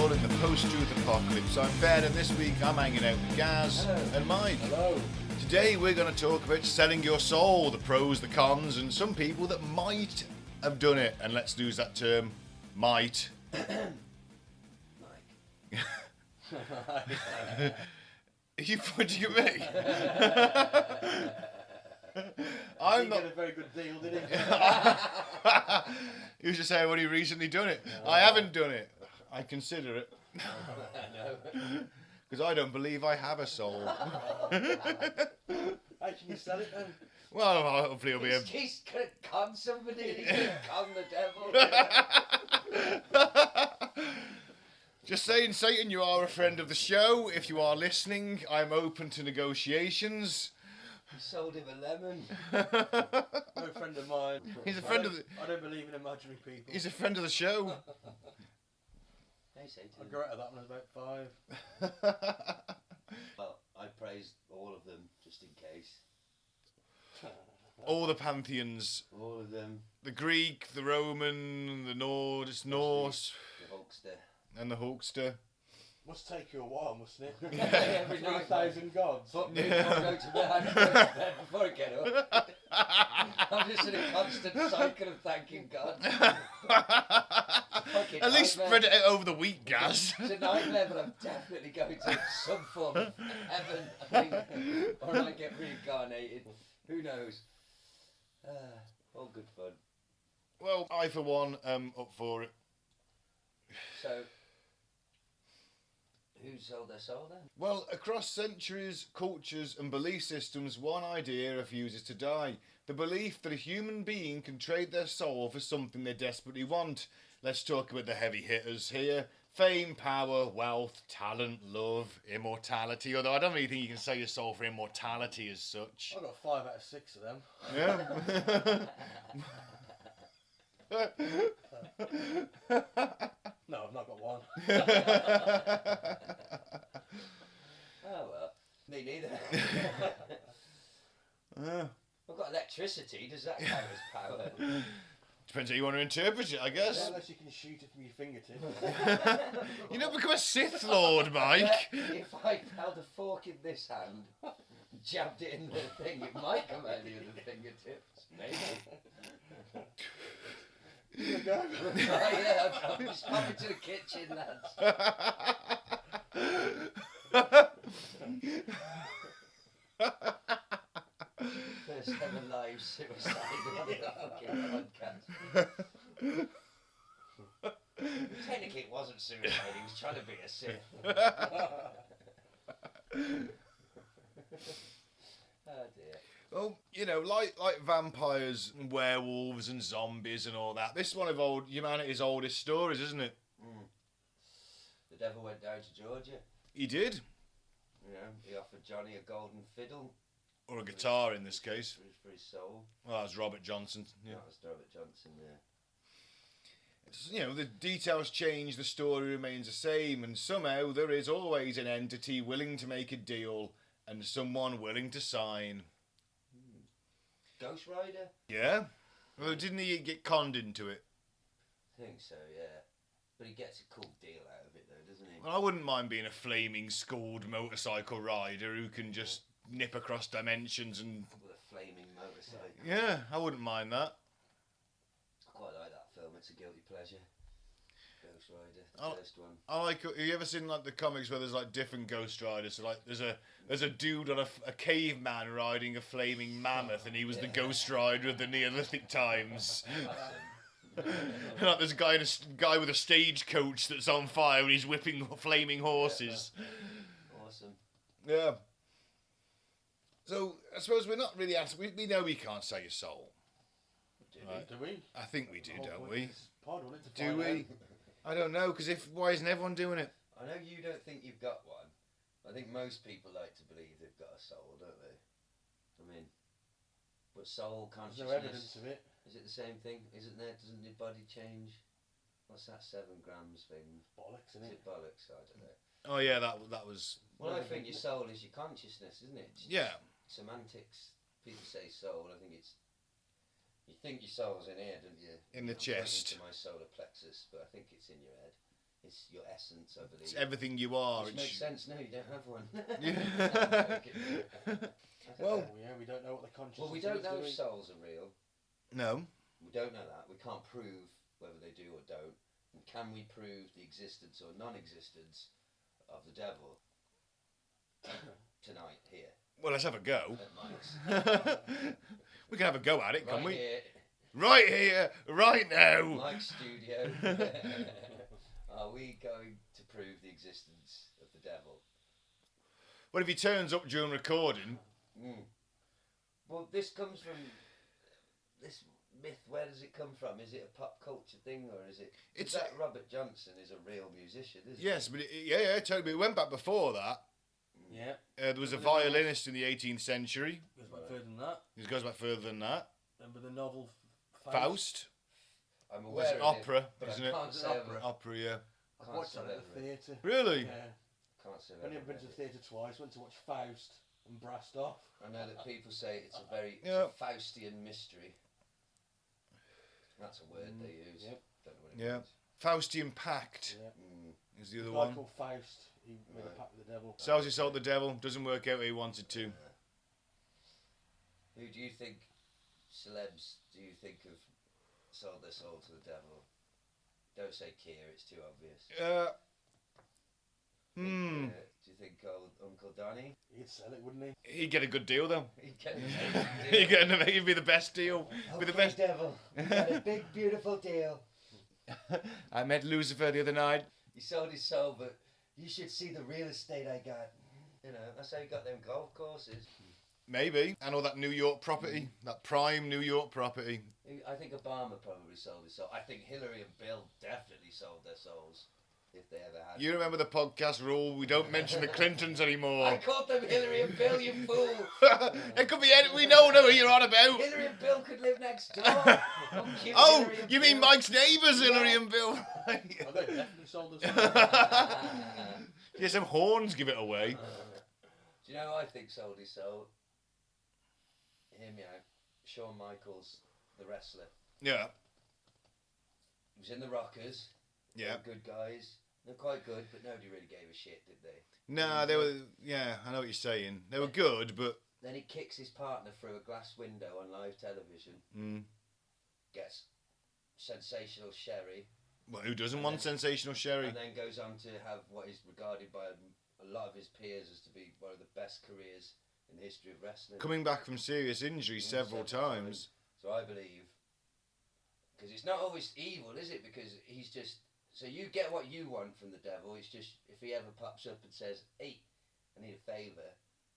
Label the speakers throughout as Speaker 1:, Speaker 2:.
Speaker 1: In the post-truth apocalypse. I'm Ben, and this week I'm hanging out with Gaz and Mike.
Speaker 2: Hello.
Speaker 1: Today we're going to talk about selling your soul, the pros, the cons, and some people that might have done it. And let's use that term, might.
Speaker 2: Mike.
Speaker 1: Are you pointing at me?
Speaker 2: I'm not a very good deal, did he?
Speaker 1: You should say, "Well, you recently done it." No. I haven't done it. I consider it. Because I don't believe I have a soul.
Speaker 2: How can you sell it then?
Speaker 1: Well, hopefully it'll be a...
Speaker 3: He's going to con somebody and he's going to con the devil.
Speaker 1: Just saying, Satan, you are a friend of the show. If you are listening, I'm open to negotiations.
Speaker 3: You sold him a lemon.
Speaker 2: No friend of mine.
Speaker 1: He's a friend of the...
Speaker 2: I don't believe in imaginary people.
Speaker 1: He's a friend of the show.
Speaker 3: Hey, Satan.
Speaker 2: I got out of that when I was about 5.
Speaker 3: Well, I praised all of them, just in case.
Speaker 1: All the pantheons.
Speaker 3: All of them.
Speaker 1: The Greek, the Roman, the Norse,
Speaker 3: The Hulkster.
Speaker 1: and the Hulkster.
Speaker 2: Must take you a while, mustn't it?
Speaker 1: Yeah.
Speaker 3: Every night.
Speaker 2: 3,000 gods.
Speaker 3: Fuck me before I go to bed. I have to go to bed before I get up. I'm just in a constant cycle of thanking God.
Speaker 1: At least spread it out over the week, Gaz.
Speaker 3: Tonight level, I'm definitely going to some form of heaven, I think. Or I might get reincarnated. Who knows? All good fun.
Speaker 1: Well, I for one am up for it.
Speaker 3: So, who sold their soul then?
Speaker 1: Well, across centuries, cultures and belief systems, one idea refuses to die. The belief that a human being can trade their soul for something they desperately want. Let's talk about the heavy hitters here. Fame, power, wealth, talent, love, immortality. Although I don't really think you can sell your soul for immortality as such.
Speaker 2: I got 5 out of 6 of them.
Speaker 1: Yeah.
Speaker 2: No, I've not got one.
Speaker 3: Oh well, me neither. I've got electricity, does that count as power?
Speaker 1: Depends how you want to interpret it, I guess.
Speaker 2: Yeah, unless you can shoot it from your fingertips.
Speaker 1: You don't become a Sith Lord, Mike.
Speaker 3: If I held a fork in this hand, jabbed it in the thing, it might come out of the other fingertips. Maybe.
Speaker 2: Here you go.
Speaker 3: Yeah, I'm just popping to the kitchen, lads. First ever live suicide on the fucking podcast. Technically, it wasn't suicide. He was trying to be a Sith. Oh dear.
Speaker 1: Well, you know, like vampires and werewolves and zombies and all that. This is one of humanity's oldest stories, isn't it?
Speaker 3: Mm. The devil went down to Georgia.
Speaker 1: He did.
Speaker 3: You know, he offered Johnny a golden fiddle.
Speaker 1: Or a guitar in this case.
Speaker 3: For his soul.
Speaker 1: Well, that was Robert Johnson. Yeah.
Speaker 3: That was Robert Johnson, yeah.
Speaker 1: You know, the details change, the story remains the same, and somehow there is always an entity willing to make a deal and someone willing to sign.
Speaker 3: Ghost Rider?
Speaker 1: Yeah? Well, didn't he get conned into it?
Speaker 3: I think so, yeah. But he gets a cool deal out of it, though, doesn't he?
Speaker 1: Well, I wouldn't mind being a flaming skulled motorcycle rider who can just nip across dimensions and...
Speaker 3: With a flaming motorcycle.
Speaker 1: Yeah, I wouldn't mind that.
Speaker 3: I quite like that film. It's a guilty pleasure. Ghost Rider, the first one.
Speaker 1: I like. Have you ever seen like the comics where there's like different Ghost Riders? So like there's a dude on a caveman riding a flaming mammoth, and he was the Ghost Rider of the Neolithic times. Like there's a guy with a stagecoach that's on fire and he's whipping flaming horses.
Speaker 3: Awesome.
Speaker 1: Yeah. So I suppose we're not really asking. We know we can't sell your soul.
Speaker 2: Do we?
Speaker 1: I think we do, don't we?
Speaker 2: Do
Speaker 1: we? I don't know, because why isn't everyone doing it?
Speaker 3: I know you don't think you've got one, I think most people like to believe they've got a soul, don't they? I mean, but soul consciousness.
Speaker 2: There's no evidence of it.
Speaker 3: Is it the same thing? Isn't there? Doesn't your body change? What's that 7 grams thing?
Speaker 2: Bollocks, isn't
Speaker 3: Is
Speaker 2: it?
Speaker 3: it bollocks? I don't know.
Speaker 1: Oh yeah, that was.
Speaker 3: Well, I think your soul is your consciousness, isn't it? It's
Speaker 1: Yeah.
Speaker 3: Semantics. People say soul. I think it's. You think your soul's in here, don't you?
Speaker 1: In the
Speaker 3: I'm
Speaker 1: chest.
Speaker 3: pointing to my solar plexus, but I think it's in your head. It's your essence, I believe.
Speaker 1: It's everything you are.
Speaker 3: Which makes sense. No, you don't have one.
Speaker 1: Well,
Speaker 2: Yeah, we don't know what the consciousness
Speaker 3: Well, we
Speaker 2: is.
Speaker 3: don't know
Speaker 2: do
Speaker 3: if
Speaker 2: we?
Speaker 3: souls are real.
Speaker 1: no.
Speaker 3: We don't know that. We can't prove whether they do or don't. And can we prove the existence or non-existence of the devil tonight here
Speaker 1: Well, let's have a go.
Speaker 3: at Mike's?
Speaker 1: We can have a go at it,
Speaker 3: Right
Speaker 1: can't we?
Speaker 3: here,
Speaker 1: Right here, right now.
Speaker 3: Mike's studio. Are we going to prove the existence of the devil?
Speaker 1: Well, if he turns up during recording,
Speaker 3: Well, this comes from this myth. Where does it come from? Is it a pop culture thing, or is it?
Speaker 1: It's
Speaker 3: that Robert Johnson is a real musician, isn't
Speaker 1: yes, but yeah, totally. It went back before that.
Speaker 2: Yeah.
Speaker 1: There was a violinist in the 18th century.
Speaker 2: Goes back further than that.
Speaker 1: It goes back further than that.
Speaker 2: Remember the novel
Speaker 1: Faust.
Speaker 3: he? I'm
Speaker 1: It's
Speaker 3: aware
Speaker 1: an
Speaker 3: of
Speaker 1: opera,
Speaker 3: it, but
Speaker 1: isn't
Speaker 3: I
Speaker 1: it?
Speaker 3: can't
Speaker 2: It's
Speaker 3: say
Speaker 2: an
Speaker 3: I've-
Speaker 2: opera.
Speaker 1: Opera, yeah.
Speaker 2: I've
Speaker 3: Can't
Speaker 2: watched
Speaker 3: say
Speaker 2: that
Speaker 3: I've
Speaker 2: at the
Speaker 3: ever read
Speaker 2: theatre.
Speaker 1: Really?
Speaker 2: Yeah.
Speaker 3: Can't say I've
Speaker 2: Only
Speaker 3: ever
Speaker 2: been to
Speaker 3: read
Speaker 2: the
Speaker 3: it.
Speaker 2: theatre twice. Went to watch Faust and Brassed Off.
Speaker 3: I know that people say it's a very
Speaker 1: Yeah.
Speaker 3: it's a Faustian mystery. That's a word they use.
Speaker 2: Yep.
Speaker 3: Don't know what it
Speaker 1: Yeah.
Speaker 3: means.
Speaker 1: Faustian Pact
Speaker 3: Mm.
Speaker 1: is the
Speaker 2: A
Speaker 1: other
Speaker 2: guy
Speaker 1: one.
Speaker 2: called Faust. He made a
Speaker 3: Right.
Speaker 2: pact with the devil.
Speaker 1: Sells his soul to the devil. Doesn't work out how he wanted to.
Speaker 3: Who do you think celebs do you think have sold their soul to the devil? Don't say Keir, it's too obvious. Do you think old Uncle Donny?
Speaker 2: He'd sell it, wouldn't he?
Speaker 1: He'd get a good deal though.
Speaker 3: He'd get a
Speaker 1: He'd get he'd be the best deal. Be the best.
Speaker 3: devil, got a big beautiful deal.
Speaker 1: I met Lucifer the other night.
Speaker 3: He sold his soul, but you should see the real estate I got. You know, that's how he got them golf courses.
Speaker 1: Maybe. And all that New York property. That prime New York property.
Speaker 3: I think Obama probably sold his soul. I think Hillary and Bill definitely sold their souls, if they ever had.
Speaker 1: You remember the podcast rule? We don't mention the Clintons anymore.
Speaker 3: I called them Hillary and Bill, you fool!
Speaker 1: It could be any. We know who you're on about.
Speaker 3: Hillary and Bill could live next door. How cute
Speaker 1: Oh,
Speaker 3: Hillary and
Speaker 1: you mean
Speaker 3: Bill.
Speaker 1: Mike's neighbours, Hillary and Bill?
Speaker 2: Oh, they definitely sold us.
Speaker 1: Yeah, some horns give it away.
Speaker 3: Do you know who I think sold his soul? Hear me out. Shawn Michaels, the wrestler.
Speaker 1: Yeah,
Speaker 3: He was in the Rockers. They
Speaker 1: yeah.
Speaker 3: were good guys. They're quite good, but nobody really gave a shit, did they?
Speaker 1: No, they were. Yeah, I know what you're saying. They were good, but
Speaker 3: Then he kicks his partner through a glass window on live television. Gets sensational sherry.
Speaker 1: well, who doesn't want sensational sherry?
Speaker 3: And then goes on to have what is regarded by a lot of his peers as to be one of the best careers in the history of wrestling.
Speaker 1: Coming back from serious injury several times.
Speaker 3: So I believe, because it's not always evil, is it? Because he's just, so you get what you want from the devil. It's just, if he ever pops up and says, hey, I need a favour,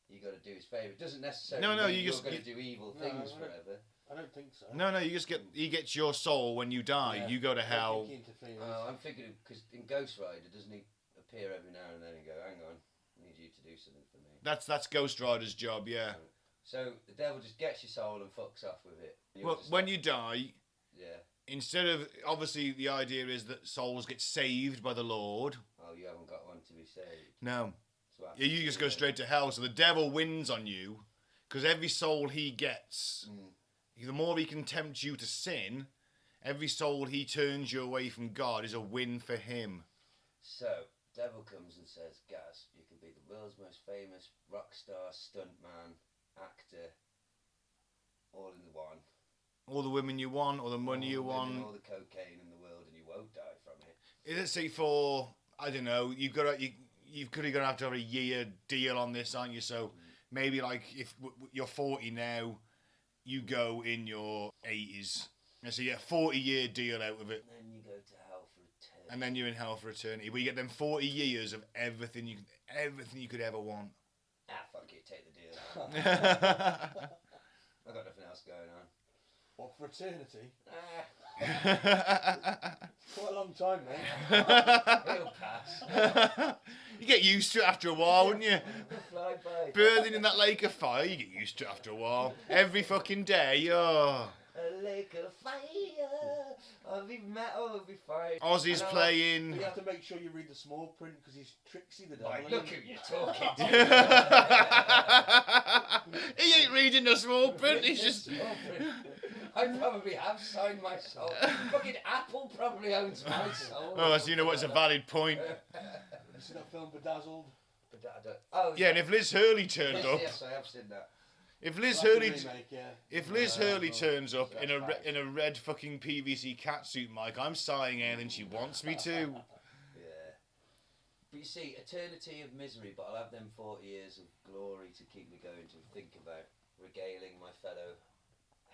Speaker 3: you got to do his favour. It doesn't necessarily
Speaker 1: No,
Speaker 3: mean
Speaker 1: you're
Speaker 3: you're going to do evil things forever.
Speaker 2: I don't think so.
Speaker 1: No, you just get. He gets your soul when you die.
Speaker 2: Yeah.
Speaker 1: You go to
Speaker 2: Don't
Speaker 1: hell.
Speaker 2: think he interferes.
Speaker 3: I'm thinking, because in Ghost Rider, doesn't he appear every now and then and go, hang on, I need you to do something for me.
Speaker 1: That's Ghost Rider's job. Yeah.
Speaker 3: So the devil just gets your soul and fucks off with it. You're
Speaker 1: Well,
Speaker 3: just
Speaker 1: when
Speaker 3: like,
Speaker 1: you die,
Speaker 3: yeah.
Speaker 1: instead of obviously the idea is that souls get saved by the Lord.
Speaker 3: Oh, you haven't got one to be saved.
Speaker 1: No.
Speaker 3: So what
Speaker 1: You
Speaker 3: happens
Speaker 1: just
Speaker 3: to
Speaker 1: go straight to hell. So the devil wins on you because every soul he gets, the more he can tempt you to sin, every soul he turns you away from God is a win for him.
Speaker 3: So, devil comes and says, Gaz, you can be the world's most famous rock star, stuntman, actor, all in the one.
Speaker 1: All the women you want, all the money you
Speaker 3: All the women,
Speaker 1: want.
Speaker 3: all the cocaine in the world, and you won't die from it.
Speaker 1: Let's say for, I don't know, you've got to have to have a year deal on this, aren't you? So maybe like if you're 40 now, you go in your 80s. So you get a 40-year deal out of it.
Speaker 3: And then you go to hell for eternity.
Speaker 1: And then you're in hell for eternity. But you get them 40 years of everything you could ever want.
Speaker 3: Fuck it, take the deal. I've got nothing else going on.
Speaker 2: What, for eternity? Quite a long time, mate.
Speaker 3: He'll pass.
Speaker 1: You get used to it after a while, wouldn't you?
Speaker 3: Fly by.
Speaker 1: Burning in that lake of fire, you get used to it after a while. Every fucking day, oh.
Speaker 3: A lake of fire. I'll be metal, I'll be fire.
Speaker 1: Aussie's
Speaker 2: But
Speaker 1: playing.
Speaker 2: you have to make sure you read the small print because he's tricksy, the devil.
Speaker 3: Like,
Speaker 2: isn't
Speaker 3: look
Speaker 2: he?
Speaker 3: who you're talking to.
Speaker 1: He ain't reading the small print, he's just...
Speaker 3: Small print. I probably have signed my soul. Fucking Apple probably owns my soul.
Speaker 1: Oh, so you know what's a valid point.
Speaker 2: You see that film Bedazzled?
Speaker 3: Oh,
Speaker 1: Yeah, and if Liz Hurley turned
Speaker 3: yes,
Speaker 1: up...
Speaker 3: yes, I have seen that.
Speaker 1: If Liz
Speaker 2: That's the
Speaker 1: Hurley...
Speaker 2: remake, yeah.
Speaker 1: If Liz Hurley turns up
Speaker 3: That's
Speaker 1: in a
Speaker 3: right.
Speaker 1: in a red fucking PVC catsuit, Mike, I'm sighing anything she wants me to.
Speaker 3: Yeah. But you see, eternity of misery, but I'll have them 40 years of glory to keep me going to think about regaling my fellow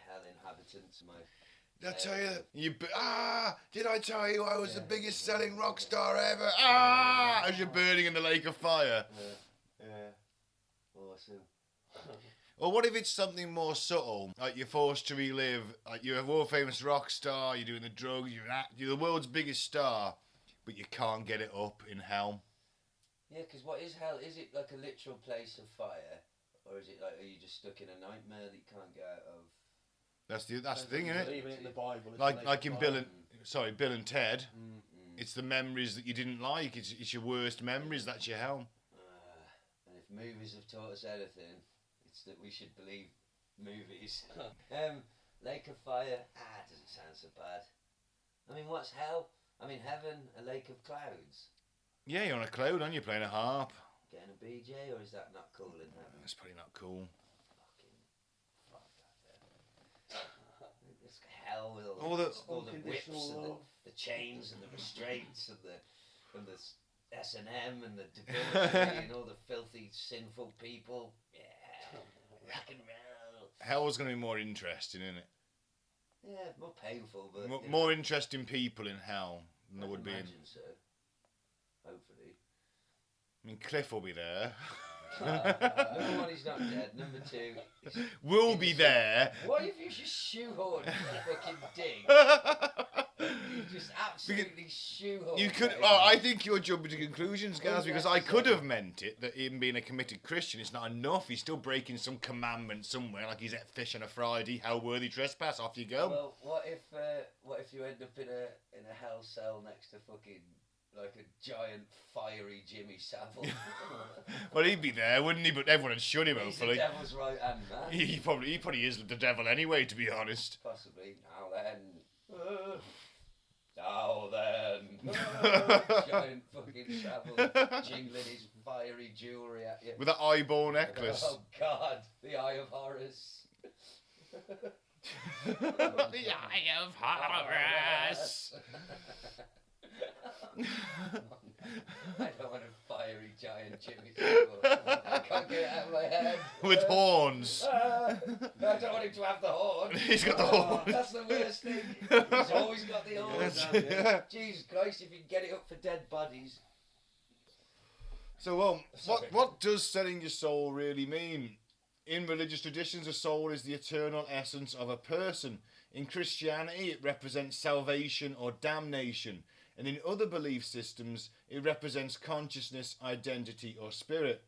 Speaker 3: hell inhabitants.
Speaker 1: Did I tell you that? Did I tell you I was the biggest selling rock star ever? As you're burning in the lake of fire.
Speaker 3: Yeah. Awesome.
Speaker 1: Or what if it's something more subtle, like you're forced to relive, like you're a world famous rock star, you're doing the drugs, you're the world's biggest star, but you can't get it up in hell.
Speaker 3: Yeah, because what is hell? Is it like a literal place of fire? Or is it like, are you just stuck in a nightmare that you can't get out of?
Speaker 1: That's the thing, isn't it?
Speaker 2: Even in the Bible. It's
Speaker 1: Like in
Speaker 2: fire.
Speaker 1: Bill and Ted,
Speaker 3: Mm-mm.
Speaker 1: it's the memories that you didn't like. It's your worst memories. That's your hell.
Speaker 3: And if movies have taught us anything, it's that we should believe movies. Lake of fire. Doesn't sound so bad. I mean, what's hell? I mean, heaven, a lake of clouds.
Speaker 1: Yeah, you're on a cloud, aren't you? Playing a harp.
Speaker 3: Getting a BJ, or is that not cool in heaven?
Speaker 1: That's probably not cool.
Speaker 3: Fucking fuck that then. It's hell with
Speaker 1: All the
Speaker 3: whips
Speaker 2: unconditional
Speaker 3: and
Speaker 2: love.
Speaker 3: the chains and the restraints and the S&M and the debility and all the filthy, sinful people. Yeah, rock and roll.
Speaker 1: hell's going to be more interesting, isn't it?
Speaker 3: Yeah, more painful, but
Speaker 1: More interesting people in hell than there would be in.
Speaker 3: Imagine so. Hopefully.
Speaker 1: I mean, Cliff will be there.
Speaker 3: Number one, he's not dead. Number two,
Speaker 1: We'll be there.
Speaker 3: what if you just shoehorn the fucking dig? You just absolutely shoehorn.
Speaker 1: You could.
Speaker 3: that
Speaker 1: Well,
Speaker 3: in.
Speaker 1: I think you're jumping to conclusions, Gaz, because I could have meant it that him being a committed Christian is not enough. He's still breaking some commandment somewhere, like he's at fish on a Friday. How worthy trespass? Off you go.
Speaker 3: Well, what if you end up in a hell cell next to fucking like a giant fiery Jimmy Savile?
Speaker 1: Well, he'd be there, wouldn't he? But everyone would shun him.
Speaker 3: He's the
Speaker 1: Hopefully,
Speaker 3: devil's right hand man.
Speaker 1: he probably is the devil anyway. To be honest.
Speaker 3: Possibly. Now then. Giant fucking shovel jingling his fiery jewellery at you.
Speaker 1: With that eyeball necklace.
Speaker 3: Oh God, the Eye of Horus.
Speaker 1: The Eye of Horus.
Speaker 3: I don't want a fiery giant Jimmy Savile. I can't get it out of my head.
Speaker 1: With horns.
Speaker 3: I don't want him to have the horn.
Speaker 1: He's got the horns.
Speaker 3: That's the worst thing. He's always got the horns.
Speaker 1: Yeah.
Speaker 3: Jesus Christ, if you can get it up for dead bodies.
Speaker 1: So, what does selling your soul really mean? In religious traditions, a soul is the eternal essence of a person. In Christianity, it represents salvation or damnation. And in other belief systems, it represents consciousness, identity, or spirit.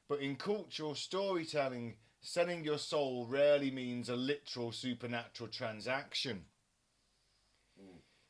Speaker 1: But in cultural storytelling, selling your soul rarely means a literal supernatural transaction.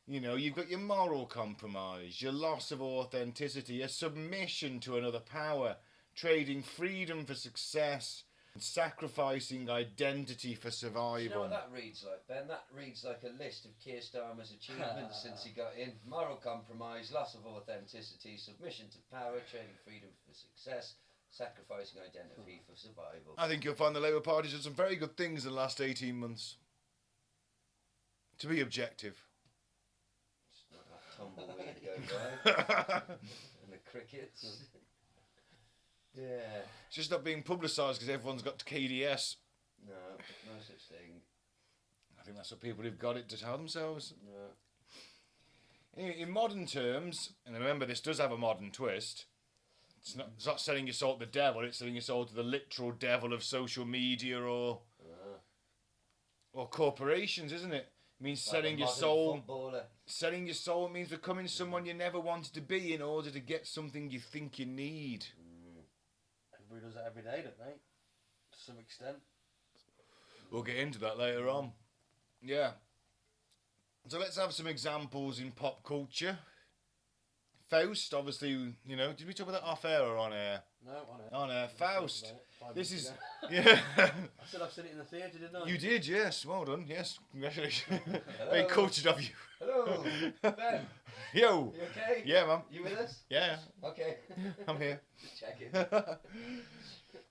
Speaker 1: You know, you've got your moral compromise, your loss of authenticity, a submission to another power, trading freedom for success, and sacrificing identity for survival.
Speaker 3: Do you know what that reads like, Ben? That reads like a list of Keir Starmer's achievements since he got in. Moral compromise, loss of authenticity, submission to power, trading freedom for success, sacrificing identity for survival.
Speaker 1: I think you'll find the Labour Party's done some very good things in the last 18 months. To be objective.
Speaker 3: It's not that tumbleweed going by. And the crickets. Yeah.
Speaker 1: It's just not being publicised because everyone's got KDS.
Speaker 3: No, no such thing.
Speaker 1: I think that's what people who've got it to tell themselves.
Speaker 3: No.
Speaker 1: In modern terms, and remember this does have a modern twist, it's not selling your soul to the devil, it's selling your soul to the literal devil of social media or corporations, isn't it? It means
Speaker 3: Like
Speaker 1: selling
Speaker 3: a
Speaker 1: your
Speaker 3: modern
Speaker 1: soul.
Speaker 3: footballer.
Speaker 1: Selling your soul means becoming someone you never wanted to be in order to get something you think you need.
Speaker 2: Everybody does that every day, don't they? To some extent.
Speaker 1: We'll get into that later on. Yeah. So let's have some examples in pop culture. Faust, obviously, you know, did we talk about that off air or on air?
Speaker 2: No, on it.
Speaker 1: On air. Faust. This is,
Speaker 2: ago.
Speaker 1: yeah.
Speaker 2: I said I've seen it in the theatre, didn't I?
Speaker 1: You did, yes. Well done. Yes, congratulations.
Speaker 3: Hello.
Speaker 1: Very cultured of you.
Speaker 3: Hello, Ben.
Speaker 1: Yo.
Speaker 3: You okay?
Speaker 1: Yeah, man.
Speaker 3: You with us?
Speaker 1: Yeah,
Speaker 3: Okay.
Speaker 1: I'm here.
Speaker 3: Just checking.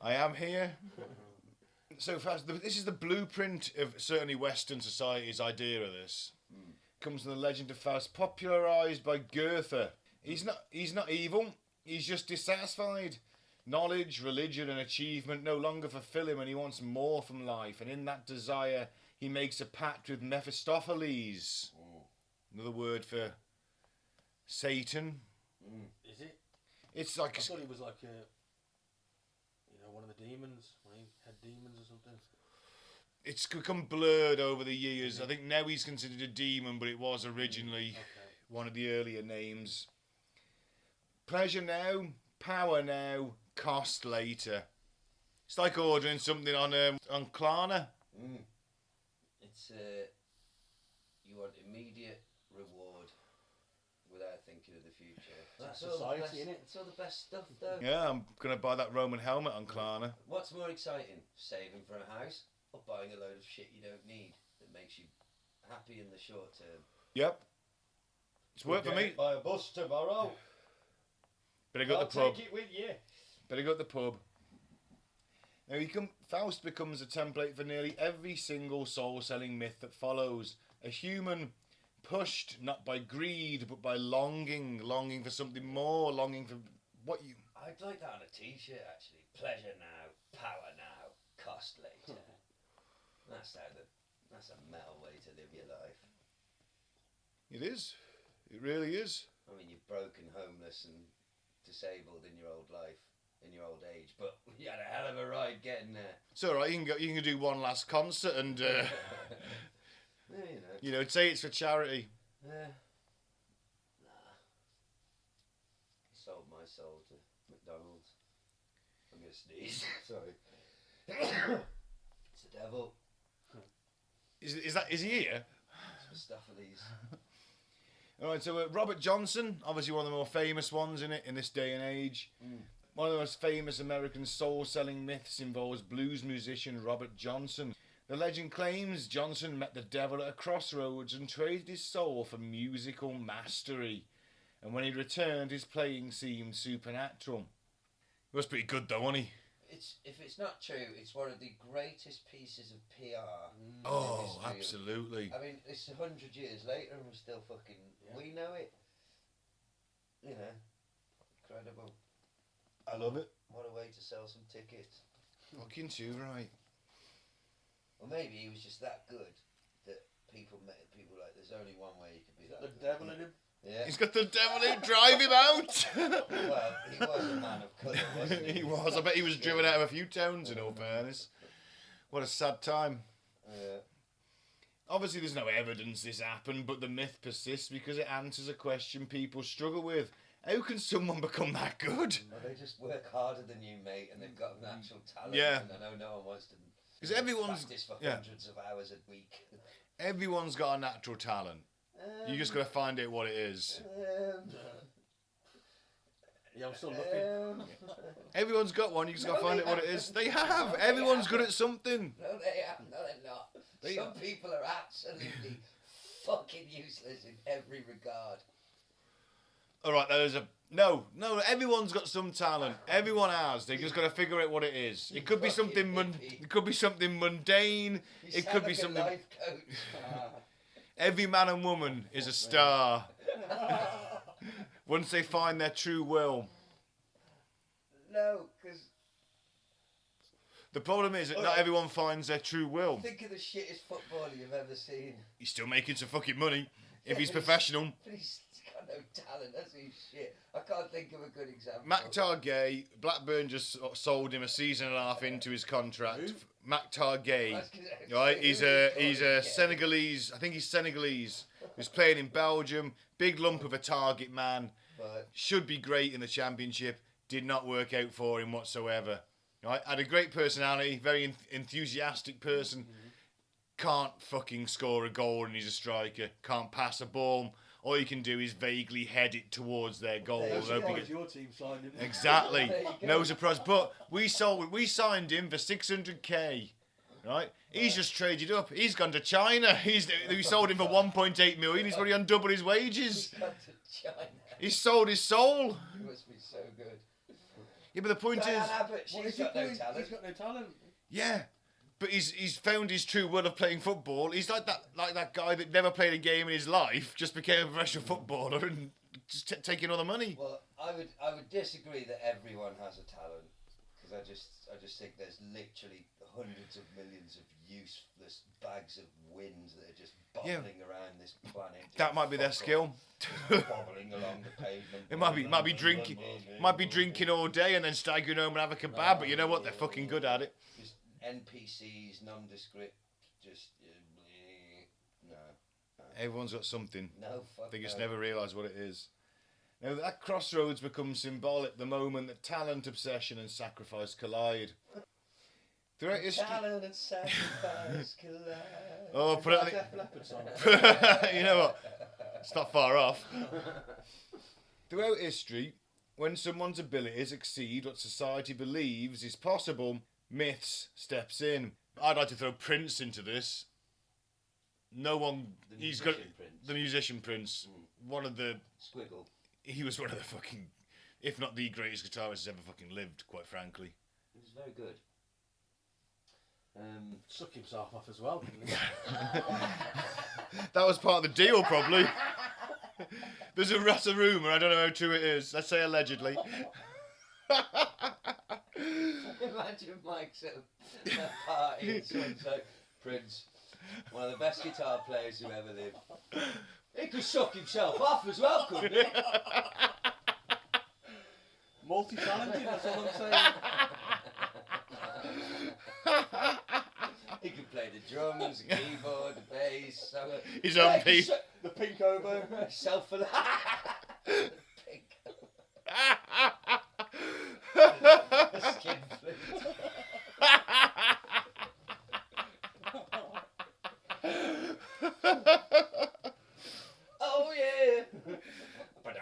Speaker 1: I am here. So fast. This is the blueprint of certainly Western society's idea of this. Comes from the legend of Faust, popularised by Goethe. He's not evil. He's just dissatisfied. Knowledge, religion, and achievement no longer fulfill him, and he wants more from life. And in that desire, he makes a pact with Mephistopheles. Another word for Satan.
Speaker 2: Is it?
Speaker 1: It's like
Speaker 2: I thought he was like a, you know, one of the demons. When he had demons or something.
Speaker 1: it's become blurred over the years. I think now he's considered a demon, but it was originally one of the earlier names. Pleasure now, power now, cost later. It's like ordering something on Klarna.
Speaker 3: It's you want immediate reward without thinking of the future.
Speaker 2: That's
Speaker 3: all the
Speaker 2: society,
Speaker 3: best,
Speaker 2: innit?
Speaker 3: it's all the best stuff, though.
Speaker 1: Yeah, I'm gonna buy that Roman helmet on Klarna.
Speaker 3: What's more exciting, saving for a house or buying a load of shit you don't need that makes you happy in the short term?
Speaker 1: Yep, it's worked for me.
Speaker 2: Buy a bus tomorrow.
Speaker 1: Better go
Speaker 2: I'll
Speaker 1: to the pub.
Speaker 2: take it with you.
Speaker 1: Better go to the pub. Now Faust becomes a template for nearly every single soul-selling myth that follows. A human pushed not by greed but by longing for something more, longing for what you.
Speaker 3: I'd like that on a t-shirt, actually. Pleasure now, power now, cost later. That's a metal way to live your life.
Speaker 1: It is. It really is.
Speaker 3: I mean, you're broken, homeless, and disabled in your old life, in your old age, but you had a hell of a ride getting there.
Speaker 1: It's all right. You can do one last concert and
Speaker 3: Yeah,
Speaker 1: you know, say it's for charity.
Speaker 3: Yeah. Nah. Sold my soul to McDonald's. I'm gonna sneeze. Sorry. It's the devil.
Speaker 1: Is he here?
Speaker 3: It's Mephistopheles.
Speaker 1: All right. So Robert Johnson, obviously one of the more famous ones in this day and age. One of the most famous American soul-selling myths involves blues musician Robert Johnson. The legend claims Johnson met the devil at a crossroads and traded his soul for musical mastery. And when he returned, his playing seemed supernatural. He was pretty good though, wasn't he?
Speaker 3: If it's not true, it's one of the greatest pieces of PR.
Speaker 1: Oh,
Speaker 3: in history.
Speaker 1: absolutely.
Speaker 3: I mean, it's 100 years later and we're still fucking... Yeah. We know it. You know. Incredible.
Speaker 1: I love it.
Speaker 3: What a way to sell some tickets.
Speaker 1: Fucking too right.
Speaker 3: Or maybe he was just that good that people like, there's only one way he could be that
Speaker 2: The
Speaker 3: good.
Speaker 2: devil in him.
Speaker 3: Yeah.
Speaker 1: He's got the devil in drive him out.
Speaker 3: Well, he was a man of colour, wasn't he?
Speaker 1: He was. I bet he was driven out of a few towns, in all fairness. What a sad time.
Speaker 3: Yeah.
Speaker 1: Obviously, there's no evidence this happened, but the myth persists because it answers a question people struggle with. How can someone become that good?
Speaker 3: Well, they just work harder than you, mate, and they've got natural talent.
Speaker 1: Yeah.
Speaker 3: And I know no one wants to.
Speaker 1: Because everyone's
Speaker 3: practice for
Speaker 1: yeah.
Speaker 3: hundreds of hours a week.
Speaker 1: Everyone's got a natural talent. You just got to find out what it is.
Speaker 2: Yeah, I'm still looking.
Speaker 1: Everyone's got one. You just got to
Speaker 3: No,
Speaker 1: find
Speaker 3: they
Speaker 1: out what it
Speaker 3: haven't.
Speaker 1: is. They have.
Speaker 3: No, they
Speaker 1: Everyone's good
Speaker 3: haven't.
Speaker 1: at something.
Speaker 3: No, they are. No, they're not. Some people are absolutely fucking useless in every regard.
Speaker 1: All right, there's a no. Everyone's got some talent. Everyone has. They just got to figure out what it is. It could be something. It could be something mundane.
Speaker 3: You
Speaker 1: It
Speaker 3: sound
Speaker 1: could be
Speaker 3: like a
Speaker 1: something.
Speaker 3: life coach.
Speaker 1: Every man and woman is a star once they find their true will.
Speaker 3: No, because
Speaker 1: The problem is that not everyone finds their true will.
Speaker 3: think of the shittest footballer you've ever seen.
Speaker 1: He's still making some fucking money if
Speaker 3: Yeah,
Speaker 1: he's
Speaker 3: but
Speaker 1: professional.
Speaker 3: But he's got got no talent, has he? Shit. I can't think of a good example.
Speaker 1: Maktar Gay, Blackburn just sold him a season and a half into his contract.
Speaker 2: Who?
Speaker 1: Maktar Gay,
Speaker 3: I was gonna
Speaker 1: right?
Speaker 3: say,
Speaker 1: He's
Speaker 3: who
Speaker 1: a
Speaker 3: is
Speaker 1: he's
Speaker 3: Gay?
Speaker 1: a Senegalese. I think he's Senegalese. He's playing in Belgium. Big lump of a target man.
Speaker 3: But
Speaker 1: Should be great in the Championship. Did not work out for him whatsoever. Right? Had a great personality. Very enthusiastic person. Can't fucking score a goal and he's a striker. Can't pass a ball. All you can do is vaguely head it towards their goal.
Speaker 3: There
Speaker 2: No
Speaker 3: you
Speaker 1: hoping
Speaker 3: go.
Speaker 2: surprise your team signed him.
Speaker 1: Exactly.
Speaker 3: There you go.
Speaker 1: No surprise. But we signed him for 600k. Right? He's just traded up. He's gone to China. We sold him for 1.8 million. He's already on double his wages.
Speaker 3: he's gone to China.
Speaker 1: He's sold his soul.
Speaker 3: He must be so good.
Speaker 1: Yeah, but the point
Speaker 3: Diane
Speaker 1: is,
Speaker 3: Abbott,
Speaker 2: What
Speaker 3: she's
Speaker 2: is your
Speaker 3: got no
Speaker 2: point?
Speaker 3: talent.
Speaker 2: He's got no talent.
Speaker 1: yeah, but he's found his true will of playing football. He's like that guy that never played a game in his life, just became a professional footballer and just taking all the money.
Speaker 3: Well, I would disagree that everyone has a talent, because I just think there's literally hundreds of millions of useless bags of wind that are just bobbling around this planet.
Speaker 1: That might be their skill.
Speaker 3: Bobbling along the pavement.
Speaker 1: It might be drinking all day and then staggering home and have a kebab. But you know what? They're fucking good at it.
Speaker 3: Just NPCs, nondescript, just no.
Speaker 1: Everyone's got something.
Speaker 3: No, fuck
Speaker 1: They just
Speaker 3: no.
Speaker 1: never realise what it is. Now that crossroads becomes symbolic the moment that talent, obsession, and sacrifice collide. Throughout history,
Speaker 3: Talent and sacrifice collide.
Speaker 1: oh, put it on
Speaker 2: Def Leppard song.
Speaker 1: you know what? It's not far off. Throughout history, when someone's abilities exceed what society believes is possible, myths steps in. I'd like to throw Prince into this. No one. He's got
Speaker 3: musician Prince.
Speaker 1: the musician Prince. One of the.
Speaker 3: Squiggle.
Speaker 1: He was one of the fucking, if not the greatest guitarist ever fucking lived. Quite frankly.
Speaker 3: It was very good.
Speaker 2: Suck himself off as well, didn't he?
Speaker 1: That was part of the deal, probably. There's a rumour. I don't know how true it is. Let's say allegedly.
Speaker 3: Imagine Mike's at a party and someone's like, Prince, one of the best guitar players who ever lived. He could suck himself off as well, couldn't he?
Speaker 2: Multi-talented, that's all I'm saying.
Speaker 3: He could play the drums, the keyboard, the bass,
Speaker 1: His own piece.
Speaker 2: The pink oboe.
Speaker 3: Self the pink. The skin flute. Oh yeah.
Speaker 1: I'm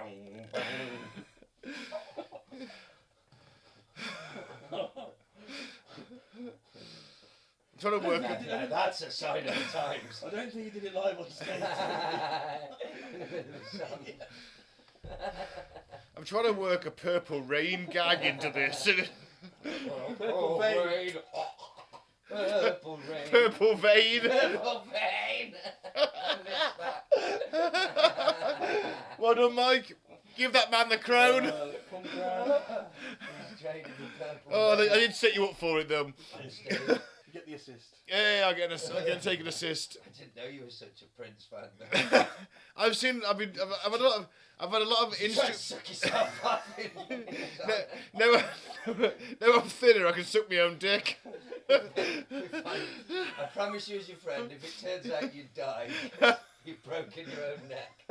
Speaker 1: trying to work.
Speaker 3: Now that's a sign of the times.
Speaker 2: I don't think he did it live on stage.
Speaker 1: I'm trying to work a Purple Rain gag into this.
Speaker 3: Purple vein. Purple rain.
Speaker 1: Purple vein.
Speaker 3: Purple vein. I missed that.
Speaker 1: Well done, Mike. Give that man the crown.
Speaker 2: Punk round.
Speaker 3: He's traded the purple
Speaker 1: Oh,
Speaker 3: vein.
Speaker 1: I did set you up for it, though.
Speaker 2: You get the assist.
Speaker 1: Yeah, I'm gonna take an assist.
Speaker 3: I didn't know you were such a Prince fan.
Speaker 1: I've had a lot of
Speaker 3: Try to
Speaker 1: instruments.
Speaker 3: suck yourself off.
Speaker 1: Now I'm thinner, I can suck my own dick.
Speaker 3: I promise you as your friend, if it turns out you die, you've broken your own neck,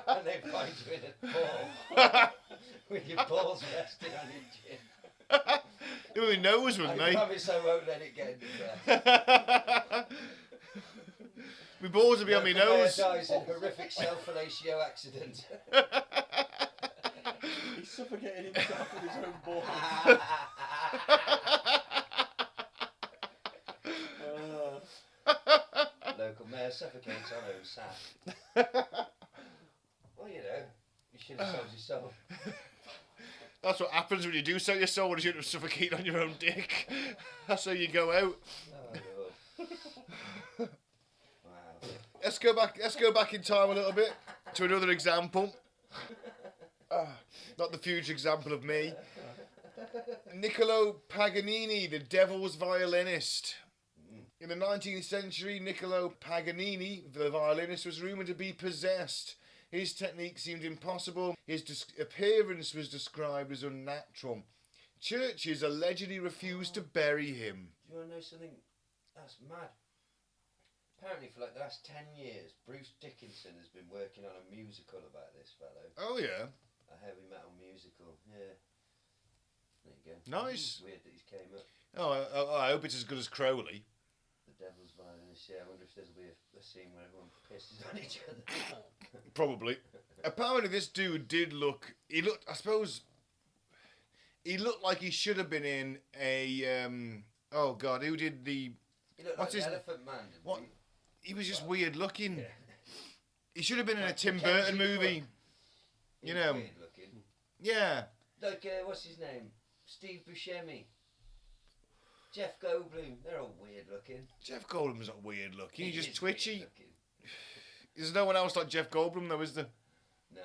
Speaker 3: and they find you in a ball, with your balls resting on your chin.
Speaker 1: Who knows, wouldn't
Speaker 3: I
Speaker 1: they?
Speaker 3: promise I won't let it get in the press.
Speaker 1: My balls will be on my
Speaker 3: Clair
Speaker 1: nose.
Speaker 3: dies in horrific self-fellatio accident.
Speaker 2: He's suffocating himself with his own balls.
Speaker 3: Local mayor suffocates on own sack. Well, you know, you should have sold your soul.
Speaker 1: That's what happens when you do sell your soul, is you suffocate on your own dick. That's how you go out.
Speaker 3: Oh, Lord. Wow.
Speaker 1: Let's go back in time a little bit to another example. Not the future example of me. Niccolo Paganini, the devil's violinist. In the 19th century, Niccolo Paganini, the violinist, was rumoured to be possessed. His technique seemed impossible. His appearance was described as unnatural. Churches allegedly refused to bury him.
Speaker 3: Do you want to know something? That's mad. Apparently for like the last 10 years, Bruce Dickinson has been working on a musical about this fellow.
Speaker 1: Oh, yeah.
Speaker 3: A heavy metal musical, yeah. There you go.
Speaker 1: Nice.
Speaker 3: Weird that he's came up.
Speaker 1: Oh, I hope it's as good as Crowley.
Speaker 3: The Devil's Violinist, yeah. I wonder if there'll be a scene where everyone pisses on each other.
Speaker 1: Probably. Apparently this dude did look... He looked like he should have been in a... oh, God, who did the...
Speaker 3: He looked
Speaker 1: What's
Speaker 3: like
Speaker 1: his...
Speaker 3: the Elephant Man, didn't
Speaker 1: What?
Speaker 3: he?
Speaker 1: He was just weird looking.
Speaker 3: Yeah.
Speaker 1: He should have been in a
Speaker 3: Like
Speaker 1: Tim
Speaker 3: Mackenzie
Speaker 1: Burton movie.
Speaker 3: He
Speaker 1: You
Speaker 3: was
Speaker 1: know.
Speaker 3: weird looking.
Speaker 1: Yeah.
Speaker 3: Like, what's his name? Steve Buscemi. Jeff Goldblum. They're all weird looking.
Speaker 1: Jeff Goldblum's not weird looking. He's
Speaker 3: He
Speaker 1: just
Speaker 3: is
Speaker 1: twitchy.
Speaker 3: weird looking.
Speaker 1: There's no one else like Jeff Goldblum, though, is there?
Speaker 3: No.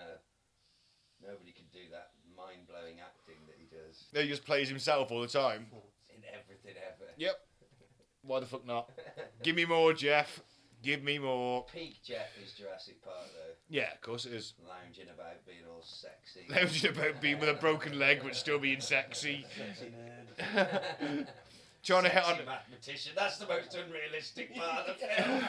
Speaker 3: Nobody can do that mind-blowing acting that he does.
Speaker 1: No, he just plays himself all the time.
Speaker 3: In everything ever.
Speaker 1: Yep. Why the fuck not? Give me more, Jeff. Give me more.
Speaker 3: Peak Jeff is Jurassic Park, though.
Speaker 1: Yeah, of course it is.
Speaker 3: Lounging about, being all sexy.
Speaker 1: Lounging about being with a broken leg but still being sexy.
Speaker 2: Sexy nerd.
Speaker 1: Trying to hit on...
Speaker 3: Sexy mathematician. That's the most unrealistic part of the film.